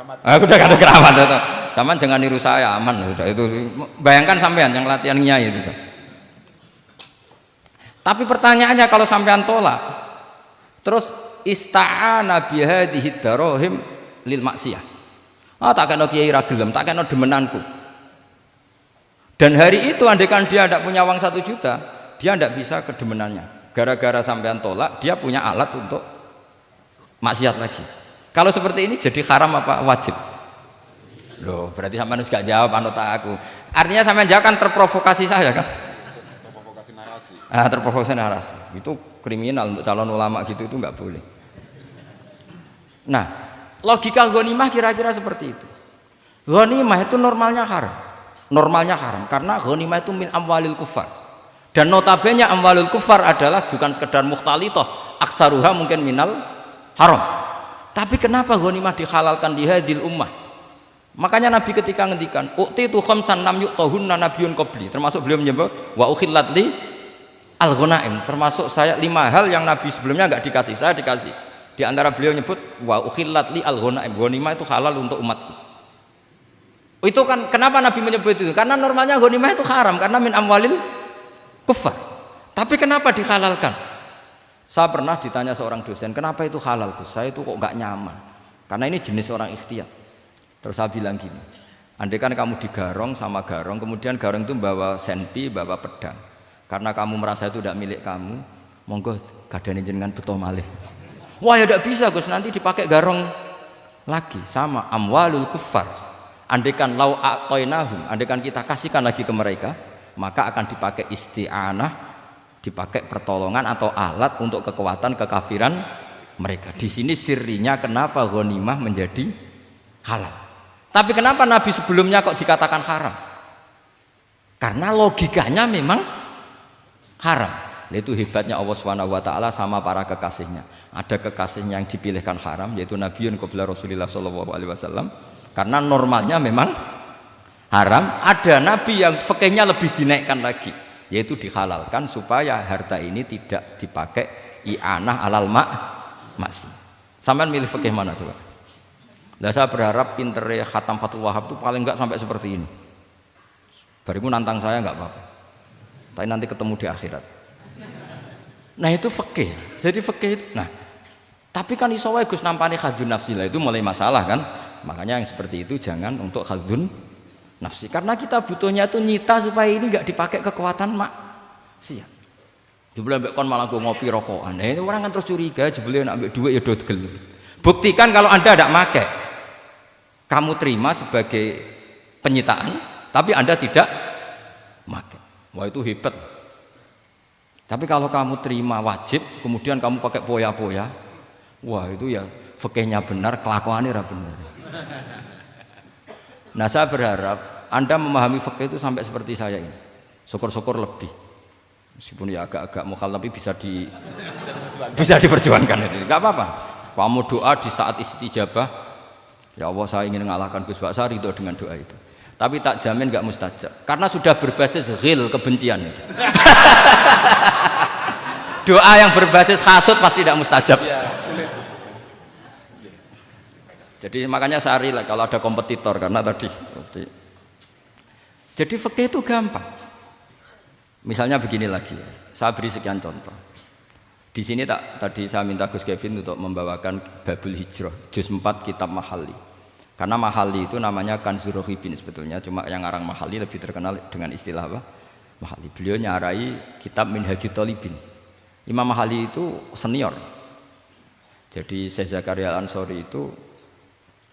Udah kadang keramat itu. Sama jangan niru saya, aman udah itu. Bayangkan sampean yang latihan nyai itu. Tapi pertanyaannya kalau sampean tolak, terus ista'ana bihadhihi darahim lil maksiyah. Tak kena kiai ra gelem, tak kena demenanku. Dan hari itu andaikan dia tidak punya uang 1 juta, dia tidak bisa kedemenannya. Gara-gara sampean tolak, dia punya alat untuk maksiat lagi. Kalau seperti ini jadi haram apa wajib? Loh, berarti sampean harus gak jawab anut aku. Artinya sampean jawab kan terprovokasi saya kan? Terprovokasi narasi. Terprovokasi narasi. Itu kriminal untuk calon ulama gitu itu nggak boleh. Nah, logika ghanimah kira-kira seperti itu. Ghanimah itu normalnya haram. Normalnya haram karena ghanimah itu min amwalil kufar. Dan notabene amwalul kufar adalah bukan sekedar mukhtalithah, aksaruha mungkin minal haram. Tapi kenapa ghanimah dihalalkan di hadil ummah? Makanya Nabi ketika ngendikan uqtitu khamsan lam yu'tahunna nabiyyun qabli, termasuk beliau menyebut wa ukhillat li al-ghanaim, termasuk saya 5 hal yang Nabi sebelumnya enggak dikasih, saya dikasih. Di antara beliau nyebut wa ukhillat li al-ghanaim, ghanimah itu halal untuk umatku. Itu kan kenapa Nabi menyebut itu? Karena normalnya ghanimah itu haram karena min amwalil kufar. Tapi kenapa dihalalkan? Saya pernah ditanya seorang dosen, kenapa itu halal Gus? Saya itu kok nggak nyaman. Karena ini jenis orang ikhtiyat. Terus saya bilang gini, andai kan kamu digarong sama garong, kemudian garong itu bawa senpi, bawa pedang. Karena kamu merasa itu tidak milik kamu, monggo gadane jenengan beto malih. Wah ya tidak bisa Gus, nanti dipakai garong lagi. Sama amwalul kuffar. Andai kan lau a'tainahum, andai kan kita kasihkan lagi ke mereka, maka akan dipakai isti'anah, dipakai pertolongan atau alat untuk kekuatan kekafiran mereka. Di sini sirinya kenapa ghanimah menjadi halal. Tapi kenapa Nabi sebelumnya kok dikatakan haram? Karena logikanya memang haram. Itu hebatnya Allah SWT sama para kekasihnya. Ada kekasihnya yang dipilihkan haram, yaitu Nabiun qabla Rasulullah SAW, karena normalnya memang haram. Ada Nabi yang fikihnya lebih dinaikkan lagi, yaitu dihalalkan supaya harta ini tidak dipakai i'anah alal maksi. Sampean milih fikih mana coba? Nah, saya berharap pintere Khatam Fathul Wahab itu paling enggak sampai seperti ini. Bariku nantang saya enggak apa-apa. Tapi nanti ketemu di akhirat. Nah itu fikih. Jadi fikih itu. Nah, tapi kan iso wae Gus nampani khadzun nafsi lah, itu mulai masalah kan. Makanya yang seperti itu jangan untuk khadzun nafsi. Karena kita butuhnya itu nyita supaya ini enggak dipakai kekuatan maksiat. Jebule mbek kon malah go ngopi rokokan. Nah, orang kan terus curiga jebule nek ambek dhuwit ya do gelem. Buktikan kalau Anda tidak pakai. Kamu terima sebagai penyitaan, tapi Anda tidak pakai. Wah itu hebat. Tapi kalau kamu terima wajib, kemudian kamu pakai poya-poya, wah itu ya fikihnya benar, kelakuannya ora benar. Nah saya berharap Anda memahami fikih itu sampai seperti saya ini. Syukur-syukur lebih. Meskipun ya agak-agak mukal tapi bisa diperjuangkan itu. Enggak apa-apa. Kamu doa di saat istijabah. Ya Allah saya ingin mengalahkan Gus Bak, saya ridho dengan doa itu. Tapi tak jamin gak mustajab. Karena sudah berbasis ghil, kebencian itu. Doa yang berbasis hasud pasti tidak mustajab. Jadi makanya saya rela kalau ada kompetitor karena tadi pasti. Jadi fikih itu gampang. Misalnya begini lagi, saya beri sekian contoh. Di sini tadi saya minta Gus Kevin untuk membawakan Babul Hijrah, juz 4 kitab Mahalli. Karena Mahalli itu namanya Kanzur Rohibin sebetulnya, cuma yang ngarang Mahalli lebih terkenal dengan istilah apa? Mahalli. Beliau nyarai kitab Minhajut Thalibin. Imam Mahalli itu senior. Jadi Syekh Zakaria Al-Ansori itu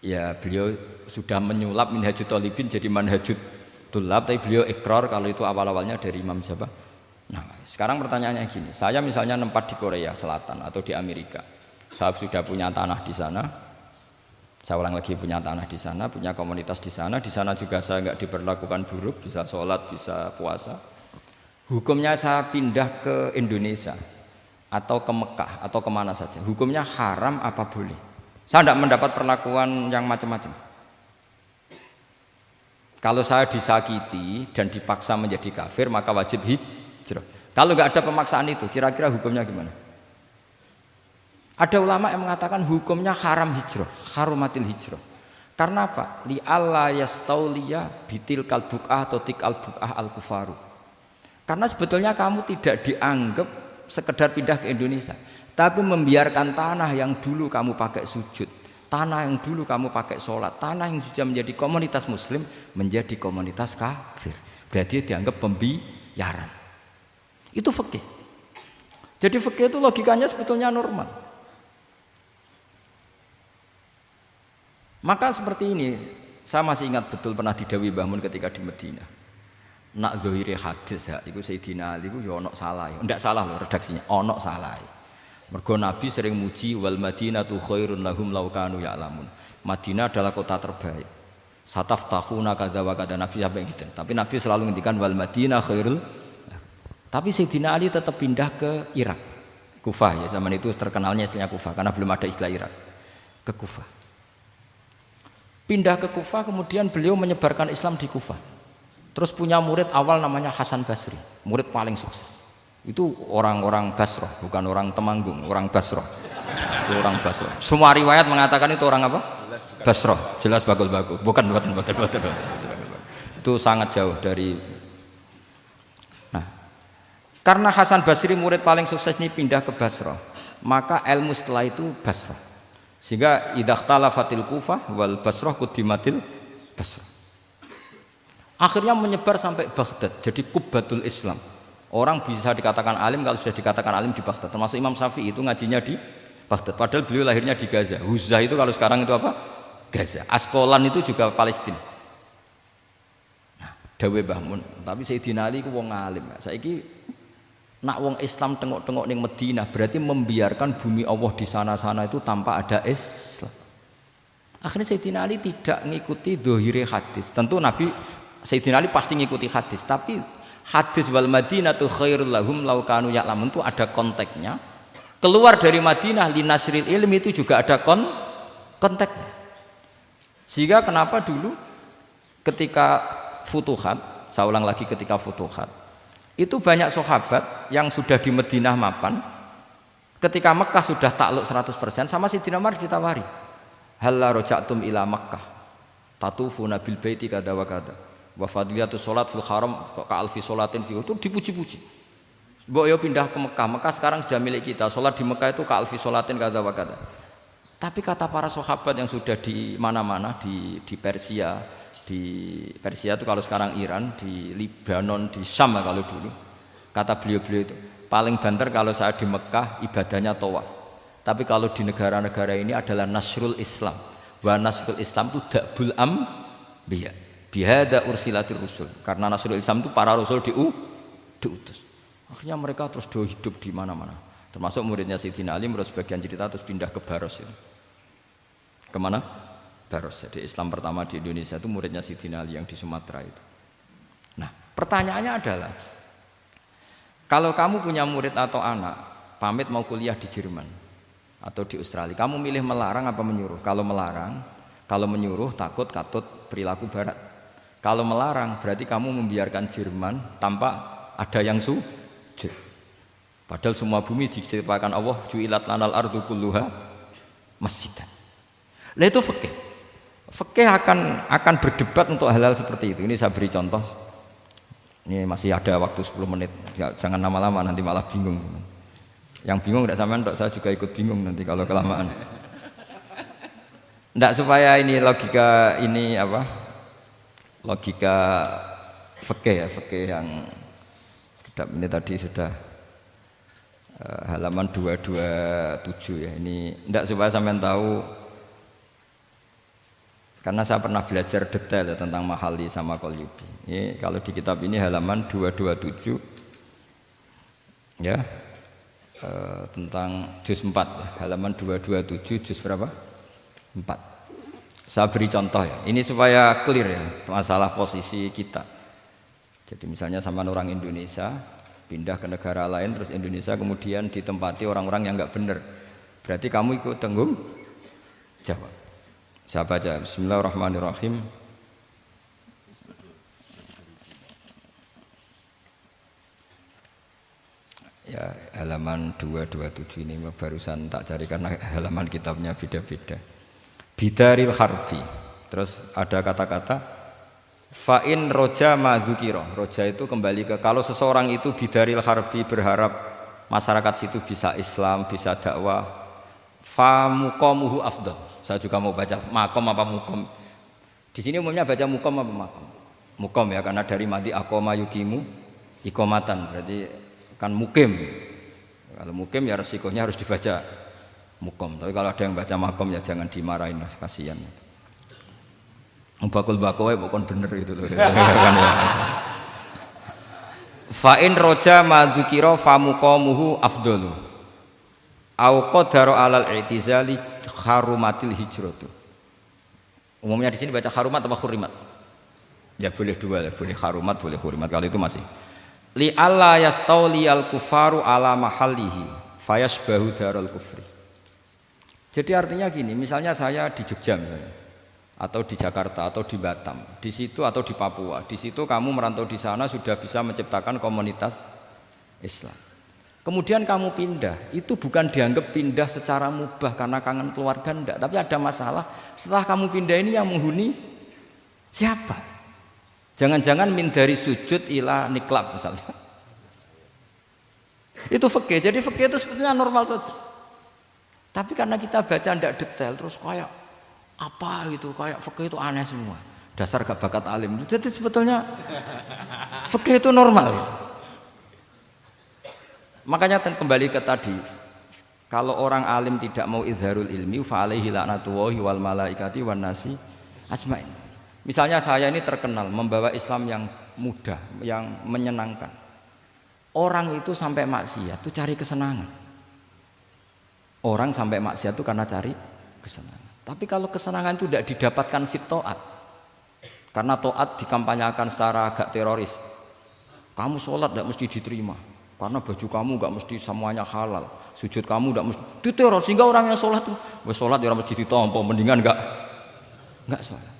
ya beliau sudah menyulap Minhajut Thalibin jadi Manhajut Tulab, tapi beliau ikrar kalau itu awal-awalnya dari Imam Jabah. Nah, sekarang pertanyaannya gini, saya misalnya nempat di Korea Selatan atau di Amerika, saya sudah punya tanah di sana, saya ulang lagi punya tanah di sana, punya komunitas di sana juga saya nggak diperlakukan buruk, bisa sholat, bisa puasa. Hukumnya saya pindah ke Indonesia atau ke Mekah atau kemana saja, hukumnya haram apa boleh? Saya tidak mendapat perlakuan yang macam-macam. Kalau saya disakiti dan dipaksa menjadi kafir, maka wajib hijrah. Kalau nggak ada pemaksaan itu, kira-kira hukumnya gimana? Ada ulama yang mengatakan hukumnya haram hijrah, harumatil hijrah. Karena apa? Li alla yastauliya bitil kalbukah atau tikal bukah al kufaru. Karena sebetulnya kamu tidak dianggap sekedar pindah ke Indonesia, tapi membiarkan tanah yang dulu kamu pakai sujud, tanah yang dulu kamu pakai sholat, tanah yang sudah menjadi komunitas muslim menjadi komunitas kafir. Berarti dianggap pembiaran. Itu fikih. Jadi fikih itu logikanya sebetulnya normal. Maka seperti ini, saya masih ingat betul pernah didhawuhi Mbah Mun ketika di Madinah. Nak zahire hadis ya, iku Sayyidina Ali iku ya ono salah ya. Ndak salah loh redaksinya, ono salah. Mergo Nabi sering muji wal Madinatu khairun lahum law kanu ya'lamun. Madinah adalah kota terbaik. Sataftahuna kadza wa kadza, Nabi sampai gitu. Tapi Nabi selalu ngendikan wal Madinah khairul. Tapi Sayyidina Ali tetap pindah ke Irak, Kufah ya, zaman itu terkenalnya istilahnya Kufah karena belum ada istilah Irak. Ke Kufah. Pindah ke Kufah, kemudian beliau menyebarkan Islam di Kufah. Terus punya murid awal namanya Hasan Basri, murid paling sukses. Itu orang-orang Basrah, bukan orang Temanggung, orang Basrah. Itu orang Basrah. Semua riwayat mengatakan itu orang apa? Basrah, jelas bagul-bagul. Bukan. Itu sangat jauh dari. Nah, karena Hasan Basri murid paling sukses ini pindah ke Basrah, maka ilmu setelah itu Basrah. Sehingga idza ikhtalafatil Kufah wal Basrah quddimatil Basrah. Akhirnya menyebar sampai Baghdad, jadi kubbatul Islam. Orang bisa dikatakan alim kalau sudah dikatakan alim di Baghdad. Termasuk Imam Syafi'i itu ngajinya di Baghdad. Padahal beliau lahirnya di Gaza. Huzah itu kalau sekarang itu apa? Gaza. Askolan itu juga Palestina. Nah, dawe Mbah Mun. Tapi Sayyidina Ali ku wong alim. Saiki nak wong Islam tengok-tengok ning Madinah berarti membiarkan bumi Allah di sana-sana itu tanpa ada Islam. Akhirnya Sayyidina Ali tidak mengikuti dohire hadis. Tentu Nabi Sayyidina Ali pasti ngikuti hadis, tapi hadis wal Madinatu khairul lahum law kanu ya'lamun itu ada konteksnya. Keluar dari Madinah linasril ilmi itu juga ada konteksnya. Sehingga kenapa dulu ketika futuhat, saya ulang lagi ketika futuhat, itu banyak sahabat yang sudah di Madinah mapan, ketika Mekah sudah takluk 100% sama Sayyidina Umar ditawari, halla raja'tum ila Makkah tatufuna bil baiti kada wa kada wa fadliyatus salat fil haram ka alfi salatin fi, itu dipuji-puji. Mbok yo pindah ke Mekah, Mekah sekarang sudah milik kita, salat di Mekah itu ka alfi salatin kada wa kada. Tapi kata para sahabat yang sudah di mana-mana, di Persia itu kalau sekarang Iran, di Lebanon, di Syam kalau dulu, kata beliau-beliau itu paling banter kalau saya di Mekah ibadahnya tawaf, tapi kalau di negara-negara ini adalah nasrul Islam. Wa nasrul Islam itu da'bul ambiya bihada ursilatir rusul, karena nasrul Islam itu para rasul diutus. Akhirnya mereka terus hidup di mana-mana, termasuk muridnya Sayyidina Ali menurut sebagian cerita terus pindah ke Baros itu. Kemana? Baros. Jadi Islam pertama di Indonesia itu muridnya Sayyidina Ali yang di Sumatera itu. Nah, pertanyaannya adalah, kalau kamu punya murid atau anak pamit mau kuliah di Jerman atau di Australia, kamu milih melarang apa menyuruh? Kalau melarang, kalau menyuruh takut katut perilaku barat. Kalau melarang berarti kamu membiarkan Jerman tanpa ada yang sujud. Padahal semua bumi diciptakan Allah, ju'ilat lanal ardu kulluha masjidan. Lah itu fikih. Fikih akan berdebat untuk hal-hal seperti itu. Ini saya beri contoh. Ini masih ada waktu 10 menit. Ya, jangan lama-lama nanti malah bingung. Yang bingung tidak sampean, saya juga ikut bingung nanti kalau kelamaan. Tidak, supaya ini logika ini apa? Logika fikih ya, fikih yang sekedap ini tadi sudah halaman 227 ya. Ini tidak supaya sampean tahu, karena saya pernah belajar detail ya, tentang Mahalli sama Qalyubi. Ini kalau di kitab ini halaman 227 ya, tentang juz 4 ya, halaman 227 juz berapa? 4. Saya beri contoh ya, ini supaya clear ya masalah posisi kita. Jadi misalnya sama orang Indonesia pindah ke negara lain, terus Indonesia kemudian ditempati orang-orang yang nggak benar, berarti kamu ikut tanggung jawab. Saya baca, Bismillahirrahmanirrahim. Ya, halaman 227 ini barusan tak cari karena halaman kitabnya beda-beda. Bidaril harbi. Terus ada kata-kata fa'in roja madzukira. Roja itu kembali ke kalau seseorang itu bidaril harbi berharap masyarakat situ bisa Islam, bisa dakwah, fa muqamuhu afdal. Saya juga mau baca makom apa mukom. Di sini umumnya baca mukom apa makom. Mukom ya, karena dari madi aqoma yukimu iqomatan, berarti kan mukim. Kalau mukim ya resikonya harus dibaca mukom. Tapi kalau ada yang baca makom ya jangan dimarahin, mas, kasihan. Bakul bakowe bukan bener itu loh. Fa in roja madzukira fa muqamuhu afdalu. Au qadara alal i'tizali harumatil hijratu. Umumnya di sini baca harumat atau hurimat? Ya boleh dua, boleh harumat, boleh hurimat. Kalau itu masih li alla yastauli al kufaru ala mahallihi fayasbahu darul kufri. Jadi artinya gini, misalnya saya di Jogja misalnya, atau di Jakarta atau di Batam, di situ atau di Papua, di situ kamu merantau di sana sudah bisa menciptakan komunitas Islam. Kemudian kamu pindah, itu bukan dianggap pindah secara mubah karena kangen keluarga, enggak, tapi ada masalah. Setelah kamu pindah ini yang menghuni siapa? Jangan-jangan min dari sujud ila niklab misalnya. Itu fikih. Jadi fikih itu sebetulnya normal saja. Tapi karena kita baca ndak detail terus kayak apa gitu, kayak fikih itu aneh semua. Dasar gak bakat alim. Jadi sebetulnya fikih itu normal gitu. Makanya kembali ke tadi, kalau orang alim tidak mau izharul ilmi fa alaihi la'natullahi wal malaikati wan nasi ajmain. Misalnya saya ini terkenal membawa Islam yang mudah, yang menyenangkan. Orang itu sampai maksiat itu cari kesenangan. Orang sampai maksiat itu karena cari kesenangan. Tapi kalau kesenangan itu tidak didapatkan fit taat, karena taat dikampanyakan secara agak teroris. Kamu sholat tidak mesti diterima, karena baju kamu nggak mesti semuanya halal. Sujud kamu tidak mesti diteror, sehingga orang yang sholat tuh, sholat ya orang mesti ditompo, mendingan nggak sholat.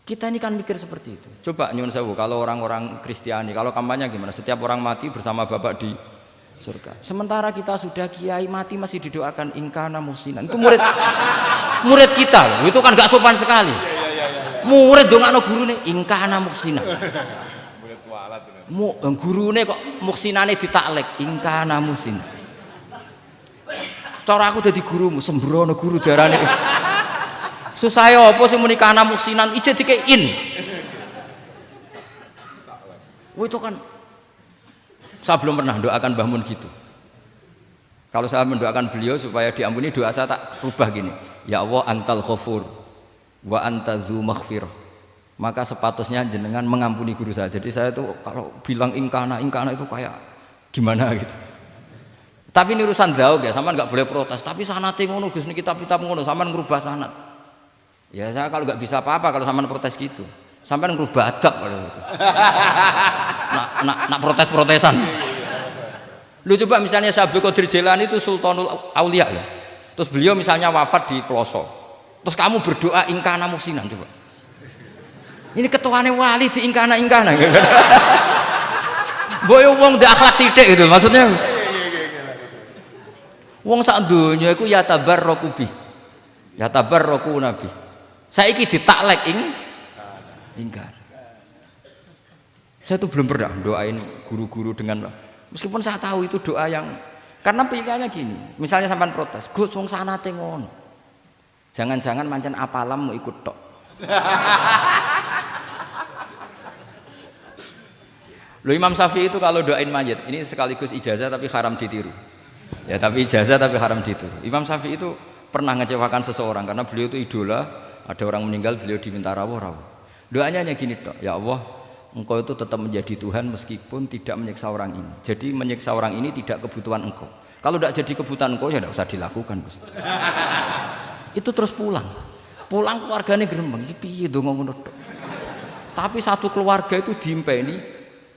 Kita ini kan mikir seperti itu. Coba nyuwun sewu, kalau orang-orang Kristiani, kalau kampanye gimana? Setiap orang mati bersama Bapak di surga. Sementara kita sudah kiai mati masih didoakan ingkana musinan. Itu murid kita loh. Itu kan gak sopan sekali. Murid dongakno gurune ingkana musinan. Murid kualat. Gurune kok muksinane ditaklek ingkana musinan. Cara aku dadi gurumu sembrono guru darane. Susah apa sing muni kana musinan ije dikein. Itu kan saya belum pernah doakan Mbah Mun gitu. Kalau saya mendoakan beliau supaya diampuni, doa saya tak rubah gini. Ya Allah antal ghafur wa anta dzu maghfirah. Maka sepatutnya jenengan mengampuni guru saya. Jadi saya itu kalau bilang ingkana itu kayak gimana gitu. Tapi ini urusan zauk ya, sampean enggak boleh protes. Tapi sanate ngono Gus, niki kitab-kitab ngono, sampean ngerubah sanad. Ya saya kalau enggak bisa apa-apa kalau sampean protes gitu. Sampai ngerubah adab kalau itu. Nak protes-protesan. Lu coba misalnya Syekh Qadir Jailani itu Sultanul Aulia ya. Terus beliau misalnya wafat di pelosok. Terus kamu berdoa ingkana musinan coba. Ini ketuane wali di ingkana. Boyo wong ndek akhlak sithik gitu maksudnya. Wong sak donya iku ya tabarraku bi. Ya tabarraku nabi. Saiki ditaklek ingkar. Saya tuh belum pernah doain guru-guru dengan, meskipun saya tahu itu doa yang, karena pikirannya gini, misalnya sampean protes, Gus wong sanate ngono. Jangan-jangan mancen apalam mau ikut tok. Loh Imam Syafi'i itu kalau doain mayit, ini sekaligus ijazah tapi haram ditiru. Ya tapi ijazah tapi haram ditiru. Imam Syafi'i itu pernah ngecewakan seseorang karena beliau itu idola, ada orang meninggal beliau diminta rawuh-rawuh. Doanya hanya gini toh, ya Allah, Engkau itu tetap menjadi Tuhan meskipun tidak menyiksa orang ini. Jadi menyiksa orang ini tidak kebutuhan Engkau. Kalau tidak jadi kebutuhan Engkau ya tidak usah dilakukan. Itu terus pulang keluarganya gerembeng, piye dong ngono tok. Tapi satu keluarga itu diimpeni,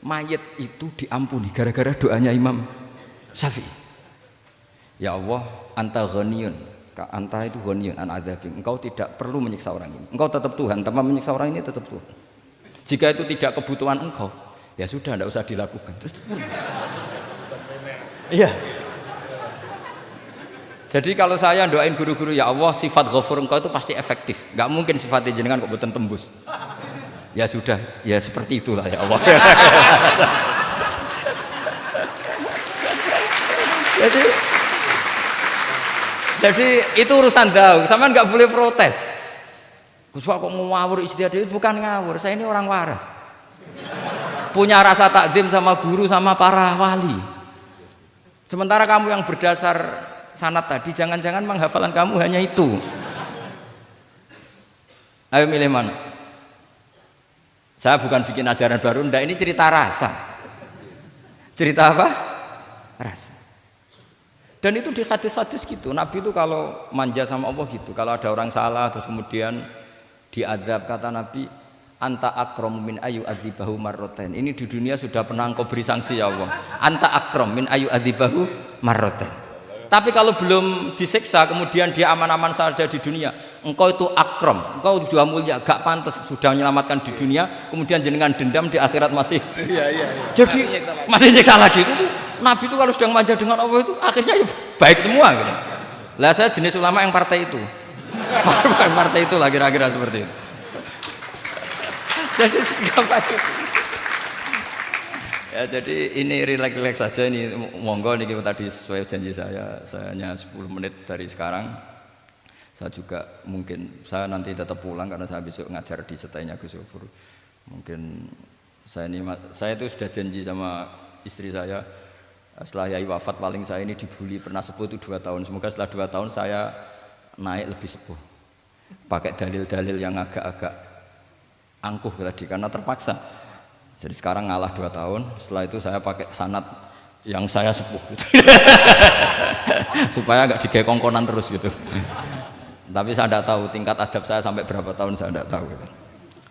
mayit itu diampuni gara-gara doanya Imam Syafi'i. Ya Allah, anta ghaniyun. Anta itu ghaniyun an adzabin. Engkau tidak perlu menyiksa orang ini. Engkau tetap Tuhan, tanpa menyiksa orang ini tetap Tuhan. Jika itu tidak kebutuhan engkau, ya sudah tidak usah dilakukan. Terus iya. Jadi kalau saya doain guru-guru ya Allah sifat ghafur engkau itu pasti efektif. Enggak mungkin sifatnya jenengan kok boten tembus. Ya sudah, ya seperti itulah ya Allah. Jadi itu urusan dakwah, sampean nggak boleh protes. Gus Pak kok ngawur istihad, itu bukan ngawur, saya ini orang waras. Punya rasa takzim sama guru sama para wali. Sementara kamu yang berdasar sanad tadi, jangan-jangan menghafalan kamu hanya itu. Ayo milih mana? Saya bukan bikin ajaran baru, ndak, ini cerita rasa. Cerita apa? Rasa. Dan itu di hadis-hadis gitu, Nabi itu kalau manja sama Allah gitu, kalau ada orang salah terus kemudian diazab, kata Nabi, anta akram min ayu adzibahu marroten. Ini di dunia sudah pernah engkau beri sanksi ya Allah. Anta akram min ayu adzibahu marroten. Tapi kalau belum disiksa kemudian dia aman-aman saja di dunia, engkau itu akram, engkau sudah mulia, gak pantas sudah menyelamatkan di dunia, kemudian jenengan dendam di akhirat masih. Jadi masih nyiksa lagi itu. Nabi itu kalau sedang manja dengan Allah itu akhirnya ya baik semua gitu. Lah saya jenis ulama yang partai itu. Partai itu lah kira-kira seperti itu. Jadi Ya jadi ini relax saja ini monggo niki tadi sesuai janji saya hanya 10 menit dari sekarang. Saya juga mungkin saya nanti tetap pulang karena saya besok ngajar di setainya Gus Yofur. Mungkin saya itu sudah janji sama istri saya setelah Yai wafat paling saya ini dibully pernah sepuh itu 2 tahun. Semoga setelah 2 tahun saya naik lebih sepuh. Pakai dalil-dalil yang agak-agak angkuh tadi karena terpaksa. Jadi sekarang ngalah 2 tahun, setelah itu saya pakai sanad yang saya sepuh gitu. Supaya agak digekongkonan terus gitu. Tapi saya tidak tahu tingkat adab saya sampai berapa tahun saya tidak tahu gitu.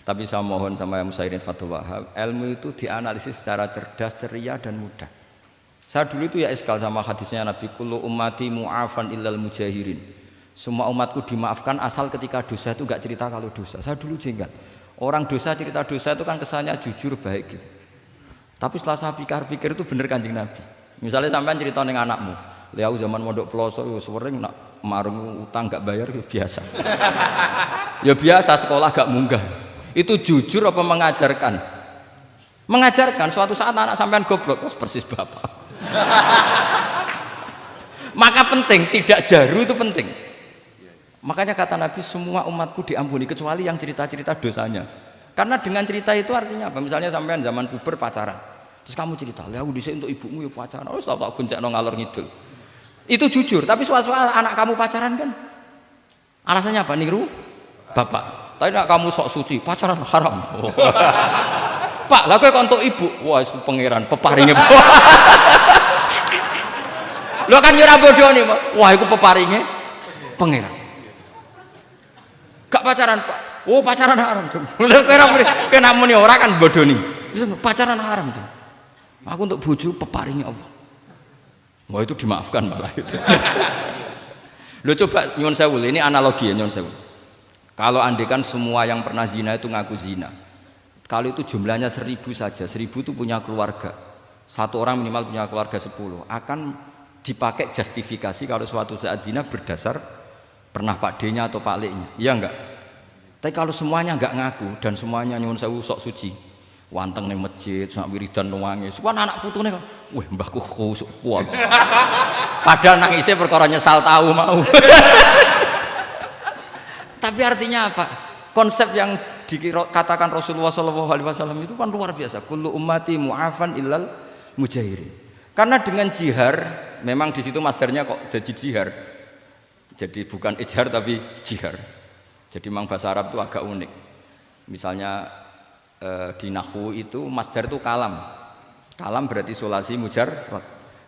Tapi saya mohon sama yang Musairin Fathul Wahab, ilmu itu dianalisis secara cerdas, ceria dan mudah. Saya dulu itu ya iskal sama hadisnya Nabi kullu ummati mu'afan illal mujahirin. Semua umatku dimaafkan asal ketika dosa itu enggak cerita kalau dosa. Saya dulu jenggat. Orang dosa cerita dosa itu kan kesannya jujur baik gitu. Tapi setelah saya pikir-pikir itu bener Kanjeng Nabi. Misalnya sampean cerita dengan anakmu, lihat zaman mondok peloso sering nak marung utang gak bayar ya biasa. Ya biasa sekolah gak munggah. Itu jujur apa mengajarkan? Mengajarkan suatu saat anak sampean goblok persis bapak. Maka penting tidak jaru itu penting. Makanya kata Nabi semua umatku diampuni kecuali yang cerita-cerita dosanya. Karena dengan cerita itu artinya apa? Misalnya sampean zaman puber pacaran. Terus kamu cerita, "Lah aku dhisik untuk ibumu ya pacaran." Oh, tak goncekno ngalor ngidul. Itu jujur, tapi soal anak kamu pacaran kan alasannya apa? Niru bapak. Tapi nak kamu sok suci, pacaran haram. Oh. Pak, lah kowe kok untuk ibu. Wah, itu pangeran peparinge. Lho kan yo ora bodoni, wah iku peparinge pangeran. Gak pacaran Pak. Oh pacaran haram dong. Kena muni ora kan bodoni. Pacaran haram dong. Aku untuk bojo peparingnya Allah. Wah itu dimaafkan malah itu. Lo coba nyuwun sewu, ini analogi ya nyuwun sewu. Kalau andekan semua yang pernah zina itu ngaku zina. Kalau itu jumlahnya 1000 saja, 1000 itu punya keluarga. Satu orang minimal punya keluarga 10. Akan dipakai justifikasi kalau suatu saat zina berdasar pernah Pak D-nya atau Pak L-nya, iya enggak? Tapi kalau semuanya enggak ngaku dan semuanya nyuwun sewu sok suci, wanteng ning masjid, sak wiridan nangis, suwan anak putune kok, wah mbahku khusuk kuat. Padahal nangisnya perkara nyesal tahu mau. Tapi artinya apa? Konsep yang dikatakan Rasulullah SAW itu kan luar biasa. Kullu ummati mu'afan illal mujahirin. Karena dengan jihar, memang di situ masdarnya kok jadi jihar. Jadi bukan ijhar tapi jihar. Jadi memang bahasa Arab itu agak unik. Misalnya di nahwu itu masdar itu kalam. Kalam berarti sulasi mujarrad.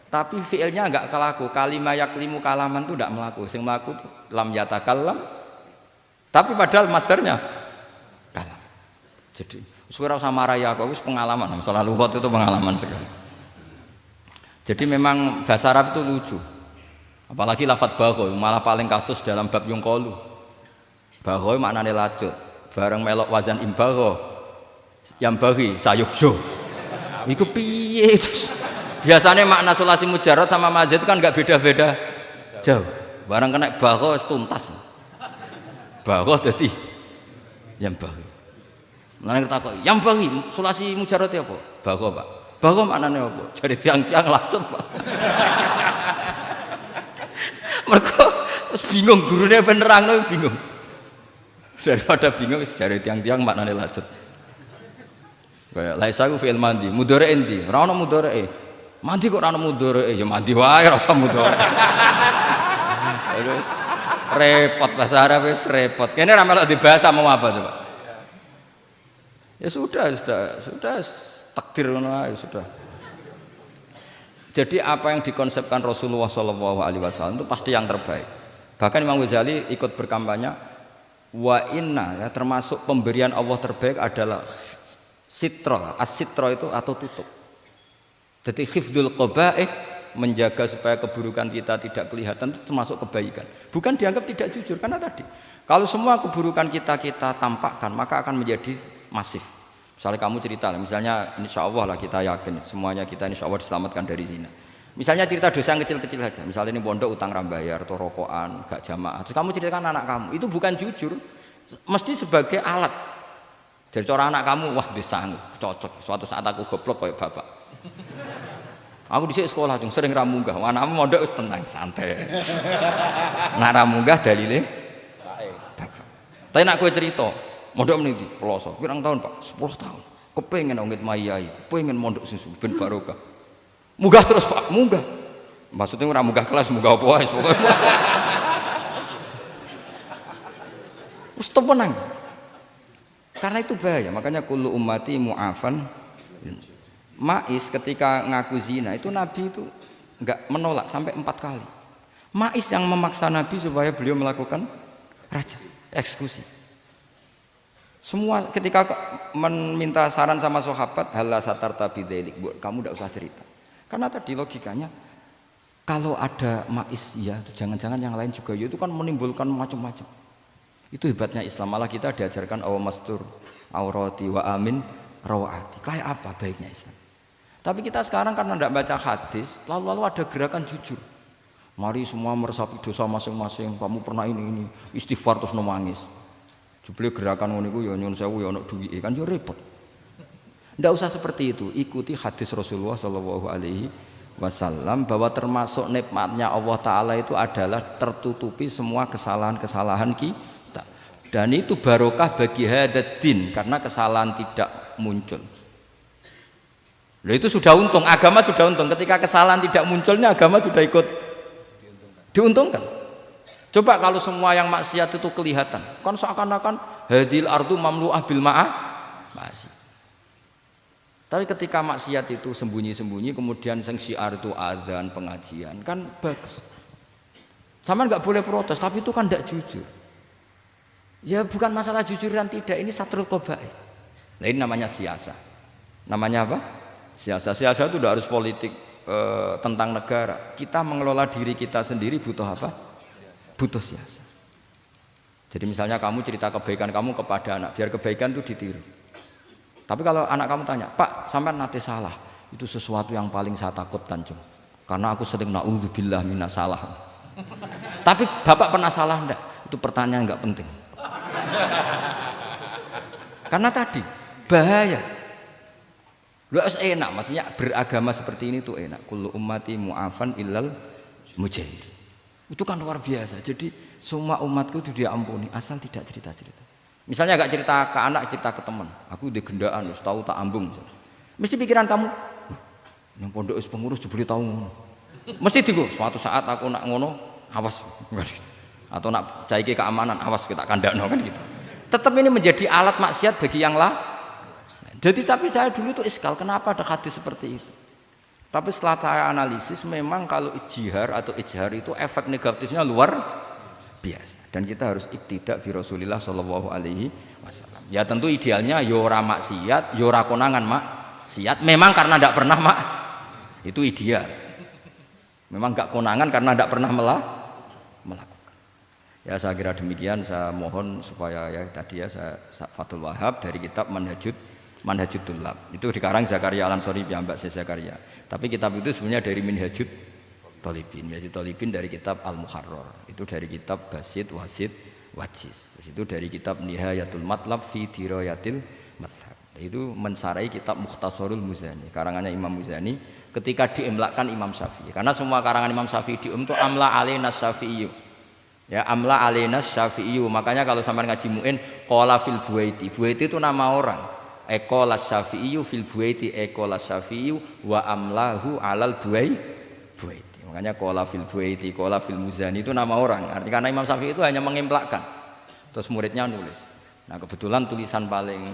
Tapi fiilnya enggak kelaku. Kalimah yaklimu kalaman itu enggak melaku. Sing melaku itu lam yatakallam. Tapi padahal masdarnya kalam. Jadi suara sama raya kok pengalaman. Masalah lughat itu pengalaman sekali. Jadi memang bahasa Arab itu lucu. Apalagi lafadz bagho malah paling kasus dalam bab yungqolu. Bagho maknane lacut. Bareng melok wazan imbagho yang bagi sayukjo. Iku piye itu? Biasanya makna sulasi mujarrad sama mazid itu kan enggak beda-beda jauh. Bareng kena bagho tuntas. Bagho dadi yang bagi. Nang takok, yang bagi sulasi mujarrad apa? Bagho, Pak. Bagho maknane apa? Jadi tiang-tiang lacut, Pak. Mereka bingung, gurunya penerang bingung. Daripada bingung, cari tiang-tiang maknanya lacut. Kayak laisa ku fi'il mandi, mudhari endi? Ora ono mudhari. Mandi kok ora ono mudhari? Ya mandi wae ora usah mudhari. Terus repot bahasa Arab wis repot. Kene ra melok dibahas mau apa coba? Ya sudah takdir ngono ae sudah. Jadi apa yang dikonsepkan Rasulullah SAW itu pasti yang terbaik. Bahkan Imam Ghazali ikut berkampanye wa inna ya, termasuk pemberian Allah terbaik adalah sitro. As-sitro itu atau tutup. Jadi hifdzul qaba'ih menjaga supaya keburukan kita tidak kelihatan itu termasuk kebaikan. Bukan dianggap tidak jujur karena tadi kalau semua keburukan kita tampakkan maka akan menjadi masif. Misalnya kamu cerita, misalnya insya Allah lah kita yakin semuanya kita insya Allah diselamatkan dari zina. Misalnya cerita dosa yang kecil-kecil saja, misalnya ini pondok utang rambayar atau rokokan, gak jamaah. Terus kamu ceritakan anak kamu, itu bukan jujur, mesti sebagai alat. Jadi cara anak kamu, wah disanggup, cocok. Suatu saat aku goblok kayak bapak. Aku dhisik sekolah cung sering ra munggah. Anakmu mondok wis tenang, santai. Nah ra munggah dalile bapak. Tapi nek kowe cerita, mondok meneh ndi? Ploso. Pirang tahun, Pak? 10 tahun. Kepengin ngit mayai, kepengin mondok susu ben barokah. Munggah terus, Pak, munggah. Maksudnya ora munggah kelas, munggah apa wae pokoke. Wis tenang. Karena itu bahaya, makanya kullu ummati mu'afan. Ma'is ketika ngaku zina itu Nabi itu enggak menolak sampai 4 kali. Ma'is yang memaksa Nabi supaya beliau melakukan raja, eksekusi. Semua ketika meminta saran sama sahabat, halla satarta bidzalik, kamu enggak usah cerita. Karena tadi logikanya kalau ada Ma'is ya, jangan-jangan yang lain juga ya, itu kan menimbulkan macam-macam. Itu hebatnya Islam, malah kita diajarkan awamastur aurati wa amin rawati. Kayak apa baiknya Islam? Tapi kita sekarang karena tidak baca hadis, lalu ada gerakan jujur. Mari semua meresapi dosa masing-masing. Kamu pernah ini istighfar terus nangis. Jebule gerakan ngono iku ya nyun sewu ya ono duwike kan yo repot. Tidak usah seperti itu. Ikuti hadis Rasulullah Shallallahu Alaihi Wasallam bahwa termasuk nikmatnya Allah Taala itu adalah tertutupi semua kesalahan-kesalahan kita. Dan itu barokah bagi hadaddin karena kesalahan tidak muncul. Loh itu sudah untung, agama sudah untung. Ketika kesalahan tidak munculnya agama sudah ikut diuntungkan. Coba kalau semua yang maksiat itu kelihatan, kan seakan-akan hadil ardu mamlu'ah bil ma'ah masih. Tapi ketika maksiat itu sembunyi-sembunyi, kemudian sing syiar itu adzan, pengajian, kan bagus. Sama nggak boleh protes, tapi itu kan tidak jujur. Ya bukan masalah jujur dan tidak, ini satrul qabaih. Nah ini namanya siasa. Namanya apa? Siasa itu udah harus politik tentang negara. Kita mengelola diri kita sendiri butuh apa? Butuh siasa. Jadi misalnya kamu cerita kebaikan kamu kepada anak, biar kebaikan itu ditiru. Tapi kalau anak kamu tanya, Pak, sampean nate salah, itu sesuatu yang paling saya takutkan, Cung. Karena aku sering naudzubillah minas salah. Tapi Bapak pernah salah enggak? Itu pertanyaan enggak penting. Karena tadi bahaya. Lu harus enak, maksudnya beragama seperti ini tuh enak. Kullu ummati mu'afan illal mujahid. Itu kan luar biasa. Jadi semua umatku itu dia ampuni asal tidak cerita-cerita. Misalnya gak cerita ke anak, cerita ke teman. Aku di gendaan, harus tahu tak ambung. Mesti pikiran kamu, yang pondok is pengurus jebule tahu ngono. Mesti digo, suatu saat aku nak ngono, awas. Atau nak caiki keamanan, awas kita kandakno kan gitu. Tetap ini menjadi alat maksiat bagi yang lain. Jadi tapi saya dulu itu iskal, kenapa ada hadis seperti itu? Tapi setelah saya analisis, memang kalau ijtihad atau ijhar itu efek negatifnya luar biasa. Dan kita harus iktidak bi Rasulillah Shallallahu Alaihi Wasallam. Ya tentu idealnya yora maksiat, yora konangan maksiat. Memang karena tidak pernah itu ideal. Memang enggak konangan karena tidak pernah melakukan. Ya saya kira demikian. Saya mohon supaya ya tadi ya saya Fathul Wahab dari kitab Manhajut Tullab. Itu dikarang Zakaria Al-Ansori piyambak Zakaria. Tapi kitab itu sebenarnya dari Minhajut Thalibin. Minhajut Thalibin dari kitab Al-Muharrar. Itu dari kitab Basit, Wasit, Wajiz. Terus itu dari kitab Nihayatul Matlab fi Dirayatil Madhab. Itu mensarai kitab Mukhtasarul Muzani. Karangannya Imam Muzani ketika diimlakkan Imam Syafi'i. Karena semua karangan Imam Syafi'i itu amla alaina Syafi'i. Ya, amla alaina Syafi'i. Makanya kalau sampean ngaji muin qala fil Buaiti. Buaiti itu nama orang. Ekolas Syafi'i fil Buaiti, ekolas Syafi'i wa amlahu alal Buaiti. Makanya qala fil Buaiti, qala fil Muzani itu nama orang. Artinya karena Imam Syafi'i itu hanya mengimplekan. Terus muridnya nulis. Nah, kebetulan tulisan paling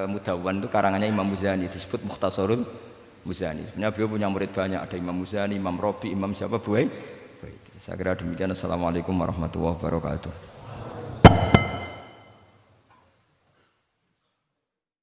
mudawwan itu karangannya Imam Muzani, disebut Mukhtasarul Muzani. Sebenarnya beliau punya murid banyak, ada Imam Muzani, Imam Robi, Imam siapa Buaiti. Saya kira demikian. Assalamualaikum warahmatullahi wabarakatuh.